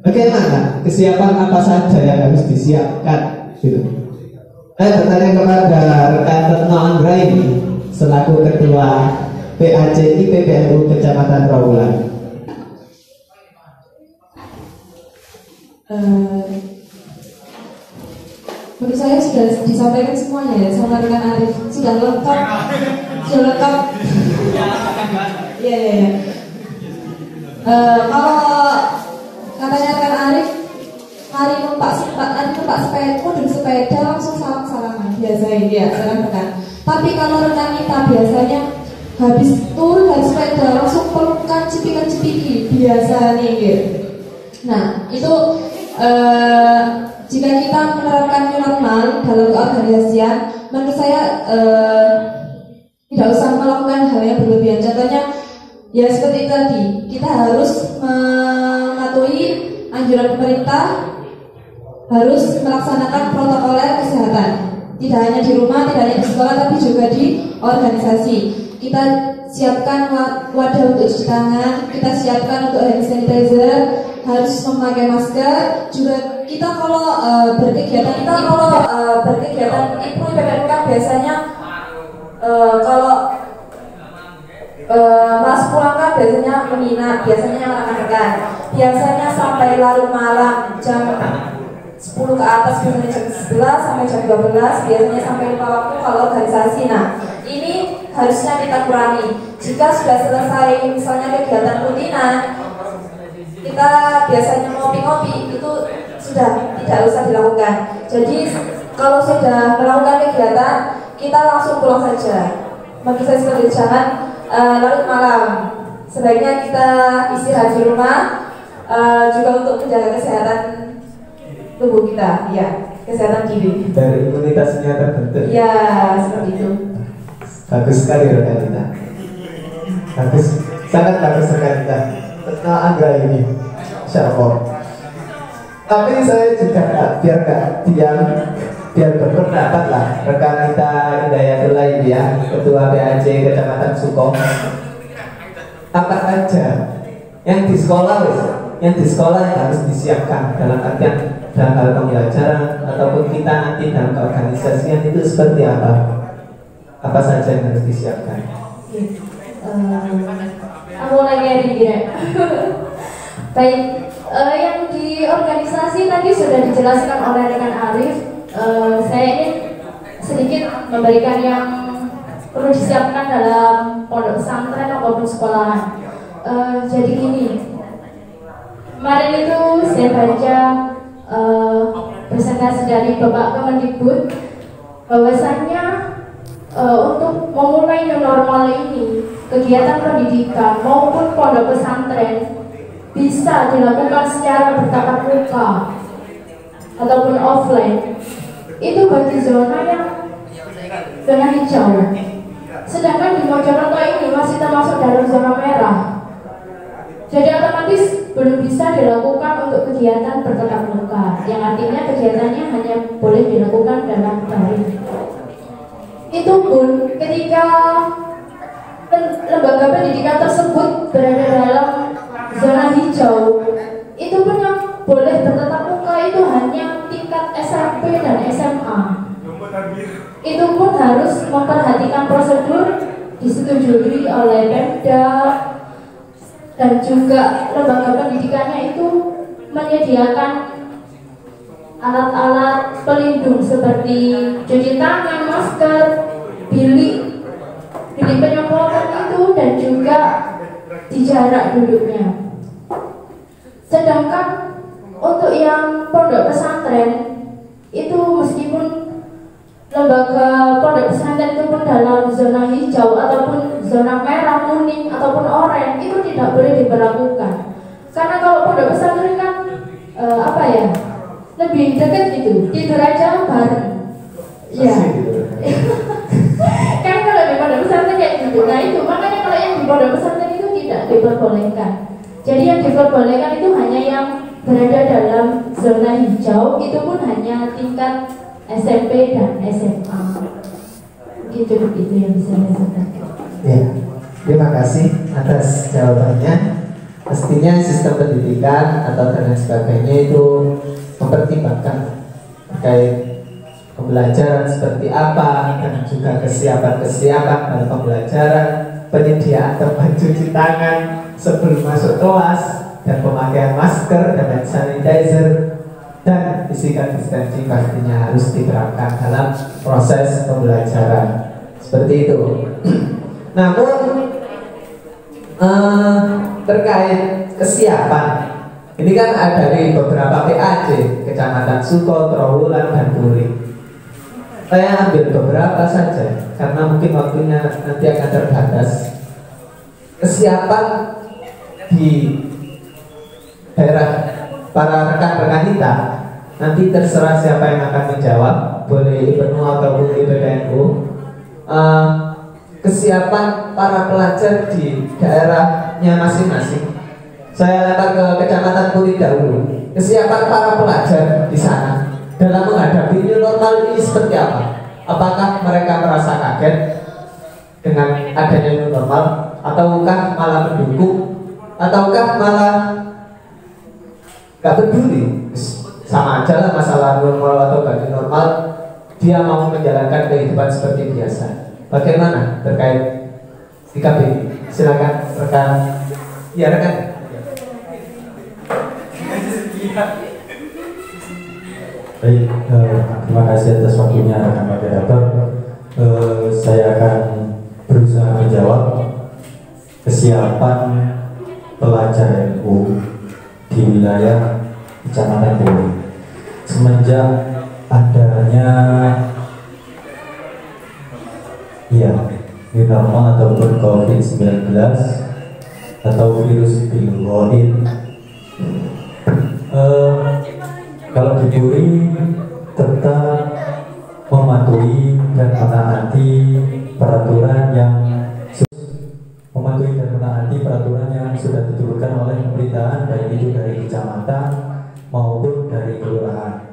bagaimana kesiapan apa saja yang harus disiapkan gitu. Saya bertanya kepada rekan Retno Anggraini selaku ketua PACI PBNU Kecamatan Trawulan. Menurut saya sudah disampaikan semuanya ya sama rekan Arif, sudah lengkap. Iya. Kalau katanya rekan Arif, hari numpak sepeda, duduk sepeda langsung salaman biasa ini ya, rekan. Tapi kalau rekan kita biasanya habis turun dari sepeda langsung pelukan cipiki biasa nih gitu. Nah itu jika kita menerapkan new normal dalam keorganisasian, menurut saya tidak usah melakukan hal yang berlebihan. Contohnya ya seperti tadi, kita harus mematuhi anjuran pemerintah, harus melaksanakan protokoler kesehatan. Tidak hanya di rumah, tidak hanya di sekolah, tapi juga di organisasi. Kita siapkan wadah untuk cuci tangan, kita siapkan untuk hand sanitizer, harus memakai masker. Juga kita kalau berkegiatan itu PPNU kan biasanya kalau mas pulang kan biasanya menginap, biasanya rekan-rekan, biasanya sampai larut malam jam 10 ke atas, biasanya jam 11 sampai jam 12, biasanya sampai lupa waktu kalau organisasi. Nah ini harusnya kita kurangi. Jika sudah selesai misalnya kegiatan rutinan, kita biasanya ngopi-ngopi, itu sudah tidak usah dilakukan. Jadi kalau sudah melakukan kegiatan, kita langsung pulang saja. Bagi saya seperti jangan larut malam. Sebaiknya kita istirahat di rumah, juga untuk menjaga kesehatan tubuh kita, ya, kesehatan diri. Dari imunitasnya terbentuk. Ya, seperti itu. Bagus sekali rekan kita. Bagus, sangat bagus rekan kita. Retno Anggraini, Insya Allah. Tapi saya juga biar gak diam, biar berpendapat lah rekan kita Hidayatullah ini ya, Ketua PAJ Kecamatan Suko. Apa saja yang di sekolah yang harus disiapkan dalam artian dalam hal pembelajaran ataupun kita nanti dalam keorganisasian itu seperti apa? Apa saja yang harus disiapkan? Aku lagi hari ini. Baik, yang di organisasi tadi sudah dijelaskan oleh rekan Arif. Saya ingin sedikit memberikan yang perlu disiapkan dalam pondok pesantren maupun sekolahan. Jadi gini, kemarin itu saya baca presentasi dari Bapak Kemendikbud bahwasannya untuk memulai new normal ini, kegiatan pendidikan maupun pondok pesantren bisa dilakukan secara bertatap muka ataupun offline. Itu bagi zona hijau. Sedangkan di Mojokerto ini masih termasuk dalam zona merah. Jadi otomatis belum bisa dilakukan untuk kegiatan bertatap muka, yang artinya kegiatannya hanya boleh dilakukan dalam daring. Itu pun ketika lembaga pendidikan tersebut berada dalam zona hijau, itu pun yang boleh bertatap muka itu hanya tingkat SMP dan SMA. Itu pun harus memperhatikan prosedur disetujui oleh Pemda, dan juga lembaga pendidikannya itu menyediakan alat-alat pelindung seperti cuci tangan, masker, bilik penyemprotan itu, dan juga di jarak duduknya. Sedangkan untuk yang pondok pesantren itu, meskipun lembaga pondok pesantren itu pun dalam zona hijau ataupun zona merah, kuning ataupun oranye, itu tidak boleh diberlakukan. Karena kalau pondok pesantren kan lebih dekat gitu, tidur aja bareng. Iya. Kan kalau di pondok pesantren kayak gitu. Nah itu makanya kalau yang di pondok pesantren itu tidak diperbolehkan. Jadi yang diperbolehkan itu hanya yang berada dalam zona hijau, itu pun hanya tingkat SMP dan SMA. Gitu yang bisa saya sampaikan. Ya, terima kasih atas jawabannya. Mestinya sistem pendidikan atau dan lain sebagainya itu mempertimbangkan terkait pembelajaran seperti apa, dan juga kesiapan dalam pembelajaran, penyediaan tempat cuci tangan sebelum masuk kelas, dan pemakaian masker dan hand sanitizer, dan physical distancing pastinya harus diterapkan dalam proses pembelajaran. Seperti itu. Namun terkait kesiapan, ini kan ada di beberapa PAJ, Kecamatan Suko, Trawulan, dan Turi. Saya ambil beberapa saja karena mungkin waktunya nanti akan terbatas. Kesiapan di daerah para rekan-rekan kita, nanti terserah siapa yang akan menjawab, boleh IPNU ataupun IPPNU. Kesiapan para pelajar di daerahnya masing-masing. Saya lempar ke Kecamatan Puri dahulu. Kesiapan para pelajar di sana dalam menghadapi new normal ini seperti apa? Apakah mereka merasa kaget dengan adanya new normal, ataukah malah mendukung, ataukah malah gak peduli? Sama aja lah masalah normal atau gak normal, dia mau menjalankan kehidupan seperti biasa. Bagaimana terkait sikap ini? Silakan rekan. Ya rekan. Baik, terima kasih atas waktunya rekan moderator. Saya akan berusaha menjawab kesiapan pelajar NU di wilayah Kecamatan Turi semenjak adanya new normal ataupun COVID-19 atau virus Bilgoin. Kalau di Turi tetap mematuhi dan menaati peraturan yang sudah diturunkan oleh pemerintahan, baik itu dari kecamatan maupun dari kelurahan.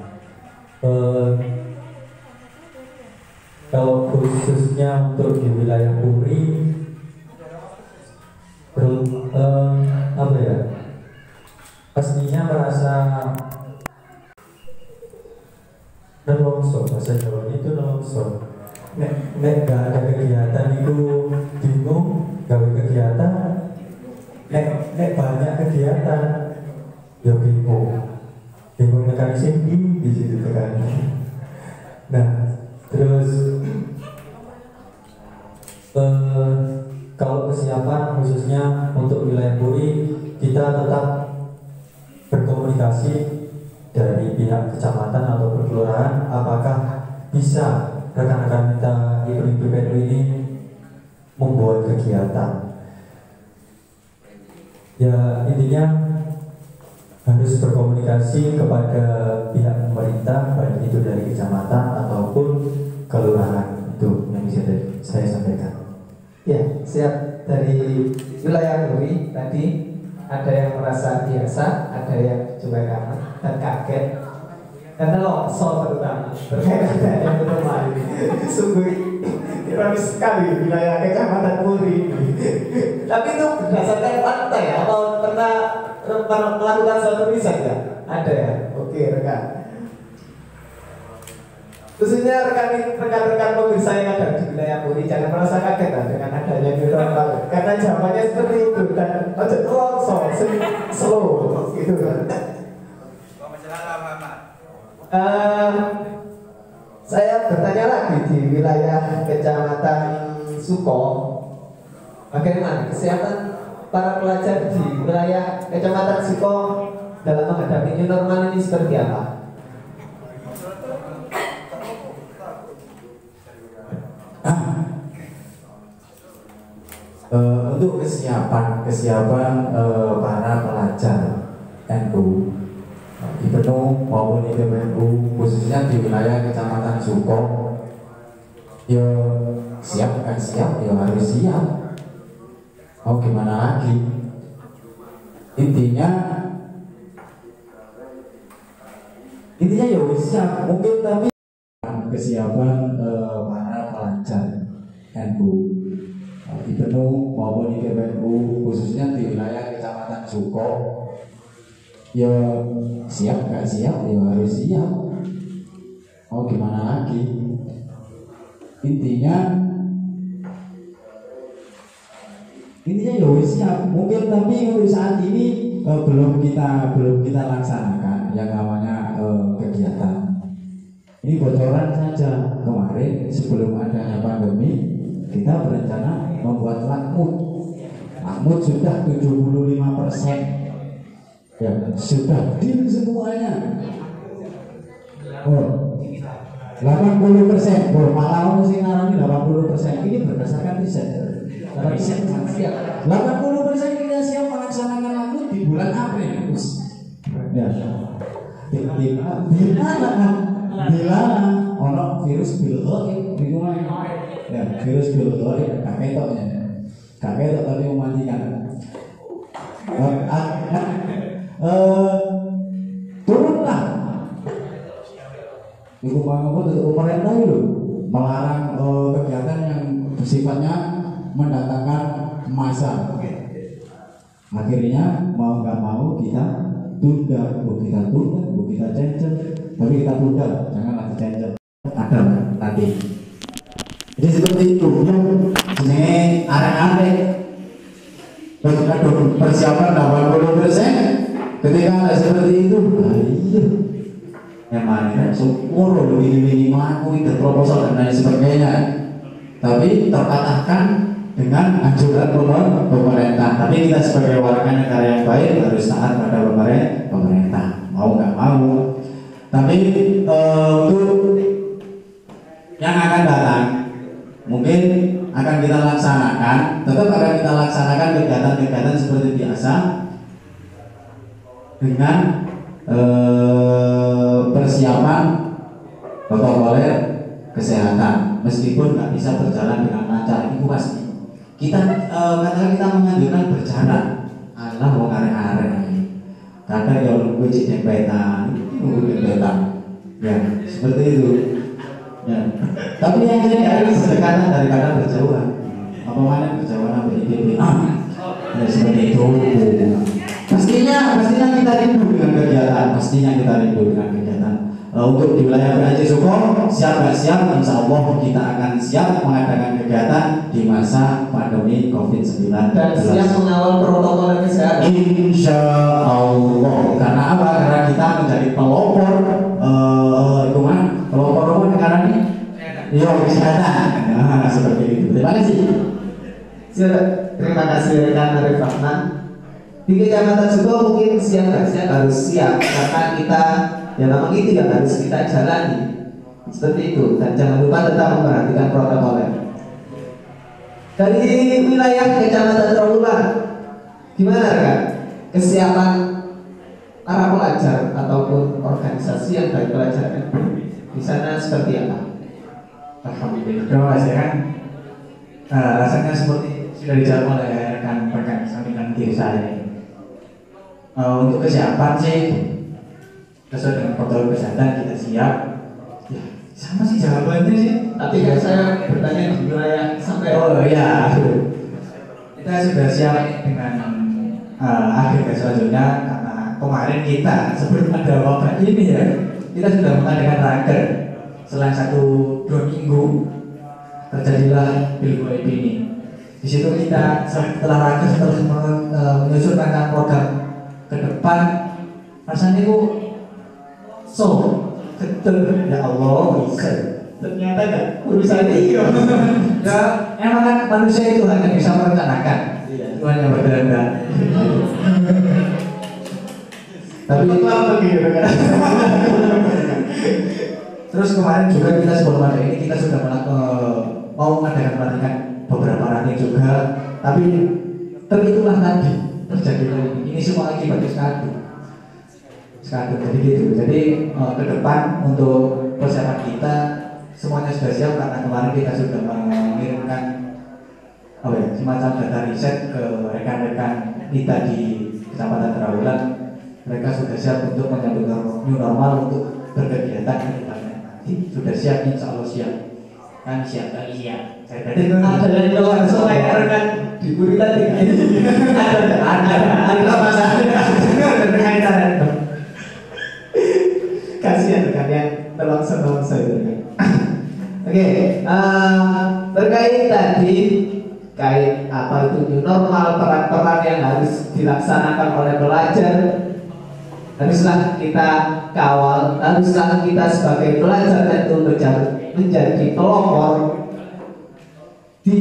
Kalau khususnya untuk di wilayah Puri, apa ya? Pastinya merasa nelongso, bahasa Jawa itu nelongso. Nek gak ada kegiatan itu bingung gawe kegiatan. Nek banyak kegiatan ya bingung tekan sini di situ tekan. Nah terus kalau kesiapan khususnya untuk wilayah Puri, kita tetap berkomunikasi dari pihak kecamatan atau kelurahan, apakah bisa rekan-rekan kita ibu-ibu PNU ini membuat kegiatan. Ya intinya harus berkomunikasi kepada pihak pemerintah, baik itu dari kecamatan ataupun kelurahan. Itu yang bisa saya sampaikan. Ya, siap. Dari wilayah Puri tadi ada yang merasa biasa, ada yang juga kangen dan kaget. Karena longsor terutama berkaitan dengan perumahan. Sungguh ironis sekali wilayah Kecamatan Puri. Tapi itu berdasarkan fakta ya, atau pernah melakukan suatu riset ya? Ada ya? Oke rekan. Khususnya rekan-rekan pemirsa yang ada di wilayah Puri, jangan merasa kaget dengan adanya new normal, karena jawabannya seperti itu dan ojo longsor, slow gitu kan. Saya bertanya lagi di wilayah Kecamatan Suko, bagaimana kesiapan para pelajar di wilayah Kecamatan Suko dalam menghadapi new normal ini seperti apa? Untuk kesiapan para pelajar NU di Penuh maupun di PBNU khususnya di wilayah Kecamatan Suko, ya siap kan siap, ya harus siap. Mau gimana lagi? Intinya ya wis siap mungkin, tapi kesiapan para pelajar NU di Penuh maupun di PBNU khususnya di wilayah Kecamatan Suko, ya siap gak siap, ya harus siap. Mau gimana lagi? Intinya ya wis siap mungkin, tapi untuk saat ini belum kita laksanakan yang namanya kegiatan. Ini bocoran saja, kemarin sebelum adanya pandemi kita berencana membuat lakmut sudah 75%, ya sudah deal semuanya. 80%, malah sih ngarani 80%. Ini berdasarkan riset. Riset siap. 80% kita siap melaksanakan lakmut di bulan April. Ya. Bila ono virus bilghaib di rumah. Ya, virus bilghaib kakek tapi mematikan. Turunlah. Ibu pemerintah itu melarang kegiatan yang bersifatnya mendatangkan massa. Akhirnya mau nggak mau kita tunda, kita cancel, tapi kita tunda, janganlah cancel. Ada nanti. Jadi seperti itu. Ini arek-arek persiapan 80%. Ketika ada seperti itu, iya. Yang mana syukur lebih melakukan dan proposal dan lain sebagainya, tapi terpatahkan dengan anjuran pemerintah. Tapi kita sebagai warga negara yang baik harus taat pada pemerintah, mau nggak mau. Tapi untuk yang akan datang mungkin akan kita laksanakan, tetap akan kita laksanakan kegiatan-kegiatan seperti biasa dengan persiapan protokoler kesehatan, meskipun nggak bisa berjalan dengan lancar, itu pasti. Kita kita menganjurkan berjalan, Allah mau arek-arek. Kadang ya nunggu dempetan, ya seperti itu. Ya. Tapi yang ini harus berdekatan daripada berjauhan. Apa mana berjauhan sampai ITB? Ya seperti itu. Pastinya kita rindu dengan kegiatan. Pastinya kita rindu dengan kegiatan. Untuk di wilayah PAJ Suko, siap nggak siap? Insya Allah kita akan siap mengadakan kegiatan di masa pandemi COVID-19 dan siap mengawal protokol kesehatan. Insya Allah. Karena apa? Karena kita menjadi pelopor pelopor negara ini. Iya, kesehatan. Nah, seperti itu. Terima kasih. Terima kasih rekan Arif Rahman. Di Kecamatan Suko mungkin siap nggak siap? Harus siap karena kita ya memang itu yang harus kita jalani seperti itu, dan jangan lupa tetap memperhatikan protokolnya. Dari wilayah Kecamatan Trawulan, gimana kan kesiapan para pelajar ataupun organisasi yang dari pelajar di sana seperti apa? Alhamdulillah, terima kasih kan. Rasanya seperti sudah dijawab oleh rekan-rekan sampingan kiri saya ini. Untuk kesiapan sih sesuai dengan protokol kesehatan kita siap. Ya, sama sih jawabannya sih. Tapi kan saya bertanya di wilayah sampai. Oh iya, kita sudah siap dengan agenda selanjutnya karena kemarin kita sebelum ada wabah ini ya, kita sudah mengadakan raker. Selang 1-2 minggu terjadilah pilgub ini. Di situ kita setelah raker, setelah menyusun rangkaian program ke depan, rasanya itu betul ya Allah, ternyata enggak urusan itu. Ya emang kan manusia itu hanya bisa merencanakan, Tuhan yang berkehendak. Tapi itu apa gitu kan? Terus kemarin juga kita sebelum ada ini kita sudah mau mengadakan pelatihan beberapa ranting juga, tapi teritulah tadi terjadi ini semua lagi bagi skadu jadi gitu. Jadi ke depan untuk persiapan kita semuanya sudah siap karena kemarin kita sudah mengirimkan semacam data riset ke rekan-rekan kita di Kecamatan Trawulan. Mereka sudah siap untuk menyambut new normal untuk berkegiatan ke depannya. Sudah siap, insya Allah siap. Kan siap kali siap. Saya tadi ada dari luar soalnya rekan di Puri tadi. ada masalah. Kasihan kan yang nelongso itu kan. Oke, terkait tadi kait apa itu new normal, peran-peran yang harus dilaksanakan oleh pelajar, haruslah kita kawal, haruslah kita sebagai pelajar itu menjadi pelopor di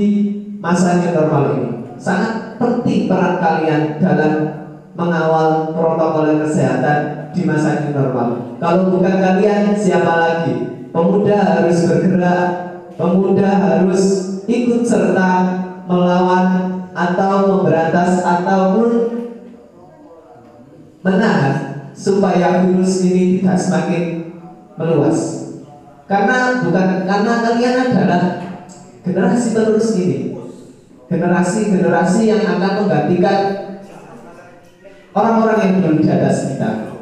masa new normal ini. Sangat penting peran kalian dalam mengawal protokol kesehatan di masa new normal. Kalau bukan kalian, siapa lagi? Pemuda harus bergerak, pemuda harus ikut serta melawan atau memberantas ataupun menahan supaya virus ini tidak semakin meluas. Karena kalian adalah generasi penerus ini, generasi yang akan menggantikan orang-orang yang belum di atas kita.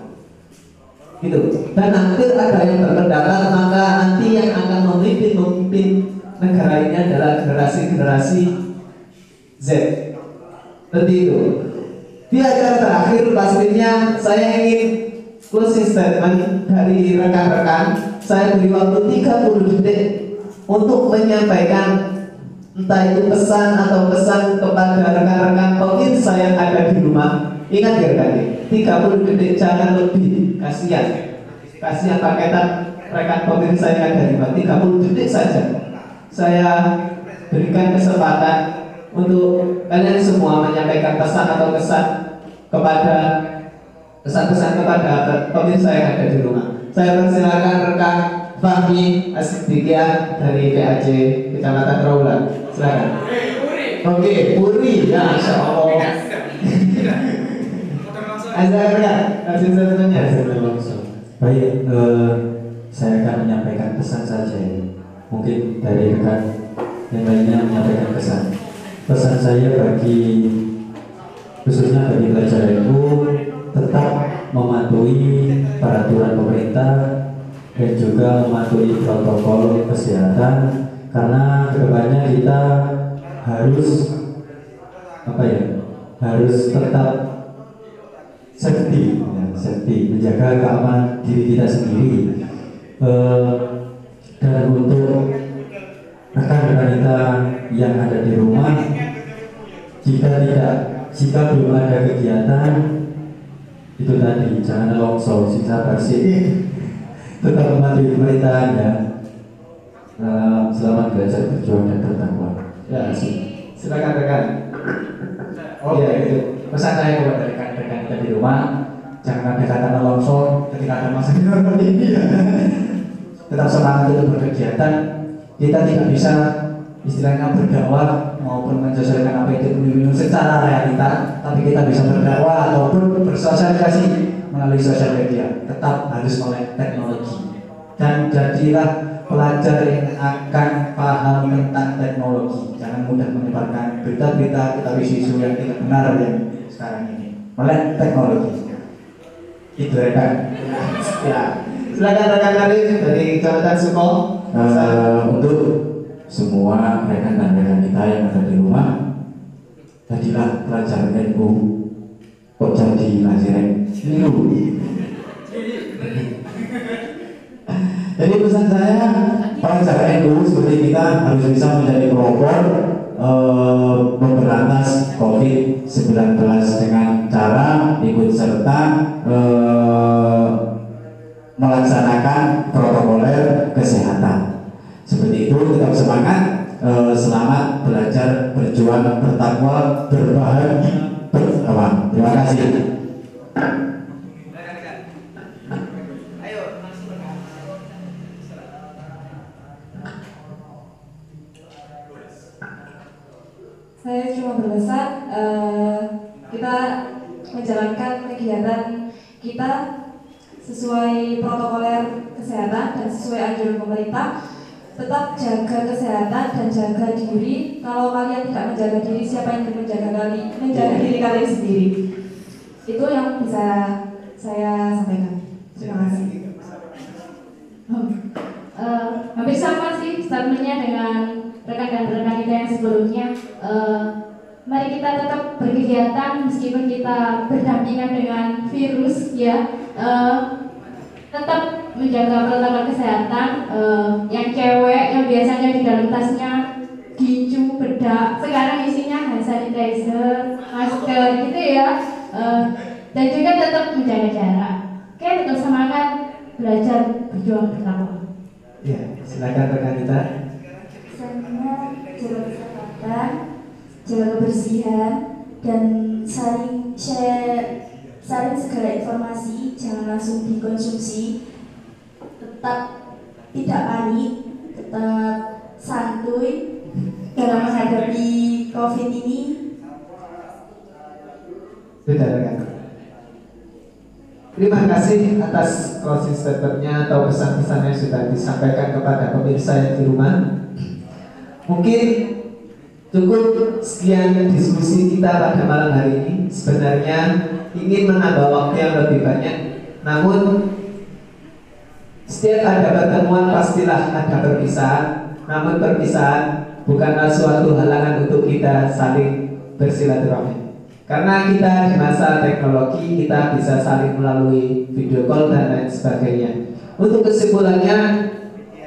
Gitu. Dan nanti ada yang berpendapat maka nanti yang akan memimpin negara ini adalah generasi Z. Seperti itu. Di acara terakhir pastinya saya ingin closing statement dari rekan-rekan. Saya beri waktu 30 detik untuk menyampaikan entah itu pesan atau pesan kepada rekan-rekan pemirsa yang ada di rumah. Ingat ya rekan, 30 detik jangan lebih. Kasihan paketan rekan pemirsa yang ada di rumah. 30 detik saja saya berikan kesempatan untuk kalian semua menyampaikan pesan atau pesan-pesan kepada pemirsa yang ada di rumah. Saya persilakan rekan Fahmi Asidikia dari PAJ Kecamatan Trawulan. Silakan. Oke, Puri, ya Insya Allah. Baik, saya akan menyampaikan pesan saja. Mungkin dari rekan yang lainnya menyampaikan pesan. Pesan saya khususnya bagi pelajar NU, tetap mematuhi peraturan pemerintah dan juga mematuhi protokol kesehatan, karena kedepannya kita harus harus tetap safety, menjaga keamanan diri kita sendiri. Dan untuk rekan-rekan kita yang ada di rumah, jika belum ada kegiatan itu tadi, jangan longsor, sisa bersih, tetap mematuhi pemerintahan ya. Selamat belajar, berjuang dan bertakwa. Ya, silakan rekan. Oh ya, itu pesan saya kepada rekan-rekan kita di rumah, jangan ada kata longsor ketika ada masa normal ini ya. Tetap semangat untuk berkegiatan. Kita tidak bisa istilahnya berdakwah maupun menyesuaikan apa itu pemilu secara realita, tapi kita bisa berdakwah ataupun bersosialisasi melalui sosial media. Tetap harus melek teknologi dan jadilah pelajar yang akan paham tentang teknologi. Jangan mudah menyebarkan berita-berita atau isu-isu yang tidak benar yang sekarang ini. Melek teknologi. Itu rekan. Ya, silakan rekan Arif dari Kecamatan Suko. Untuk semua rekan dan rekan kita yang ada di rumah, jadilah pelajar NU. Kok jadi ngajarin keliru? Jadi pesan saya, pelajar NU seperti kita harus bisa menjadi pelopor memberantas COVID-19 dengan cara ikut serta melaksanakan protokoler kesehatan. Seperti itu, tetap semangat, selamat belajar, berjuang, bertakwa, berbahagia, berkawan. Terima kasih. Saya cuma berpesan kita menjalankan kegiatan kita sesuai protokoler kesehatan dan sesuai anjuran pemerintah. Tetap jaga kesehatan dan jaga diri. Kalau kalian tidak menjaga diri, siapa yang menjaga diri kalian sendiri? Itu yang bisa saya sampaikan. Terima kasih. Hampir sama sih statementnya dengan rekan dan rekan kita yang sebelumnya. Mari kita tetap berkegiatan meskipun kita berdampingan dengan virus ya. Tetap menjaga protokol kesehatan. Yang cewek yang biasanya di dalam tasnya gincu, bedak, sekarang isinya hand sanitizer, masker gitu ya. Dan juga tetap menjaga jarak. Oke, tetap semangat belajar, berjuang bersama. Ya, silakan rekan kita. Pesannya jaga kesehatan, jaga kebersihan, dan saling segala informasi, jangan langsung dikonsumsi. Tetap tidak panik, tetap santuy dalam menghadapi COVID ini. Sudah rekan. Terima kasih atas closing statement-nya atau pesan-pesan yang sudah disampaikan kepada pemirsa yang di rumah. Mungkin cukup sekian diskusi kita pada malam hari ini. Sebenarnya ingin menambah waktu yang lebih banyak, namun setiap ada pertemuan pastilah ada perpisahan. Namun perpisahan bukanlah suatu halangan untuk kita saling bersilaturahmi. Karena kita di masa teknologi, kita bisa saling melalui video call dan lain sebagainya. Untuk kesimpulannya,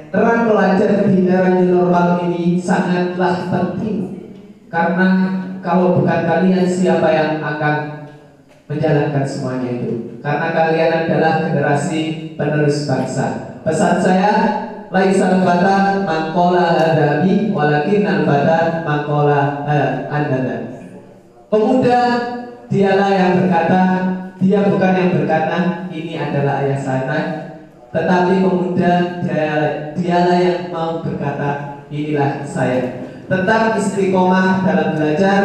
peran pelajar di era new normal ini sangatlah penting. Karena kalau bukan kalian, siapa yang akan menjalankan semuanya itu? Karena kalian adalah generasi penerus bangsa. Pesan saya, laisal fata man qala hadabi walakin al fata man qala andada. Pemuda dialah yang berkata, dia bukan yang berkata ini adalah ayah saya, tetapi pemuda dialah yang mau berkata inilah saya. Tetap istiqomah dalam belajar,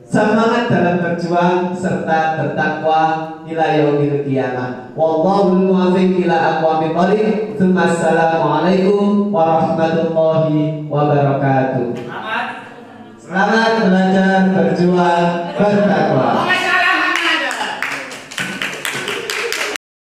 semangat dalam berjuang, serta bertakwa ila yaumil qiyamah. Wallahu muwaffiq ila aqwamit thoriq. Assalamualaikum warahmatullahi wabarakatuh. Selamat belajar, berjuang, bertakwa.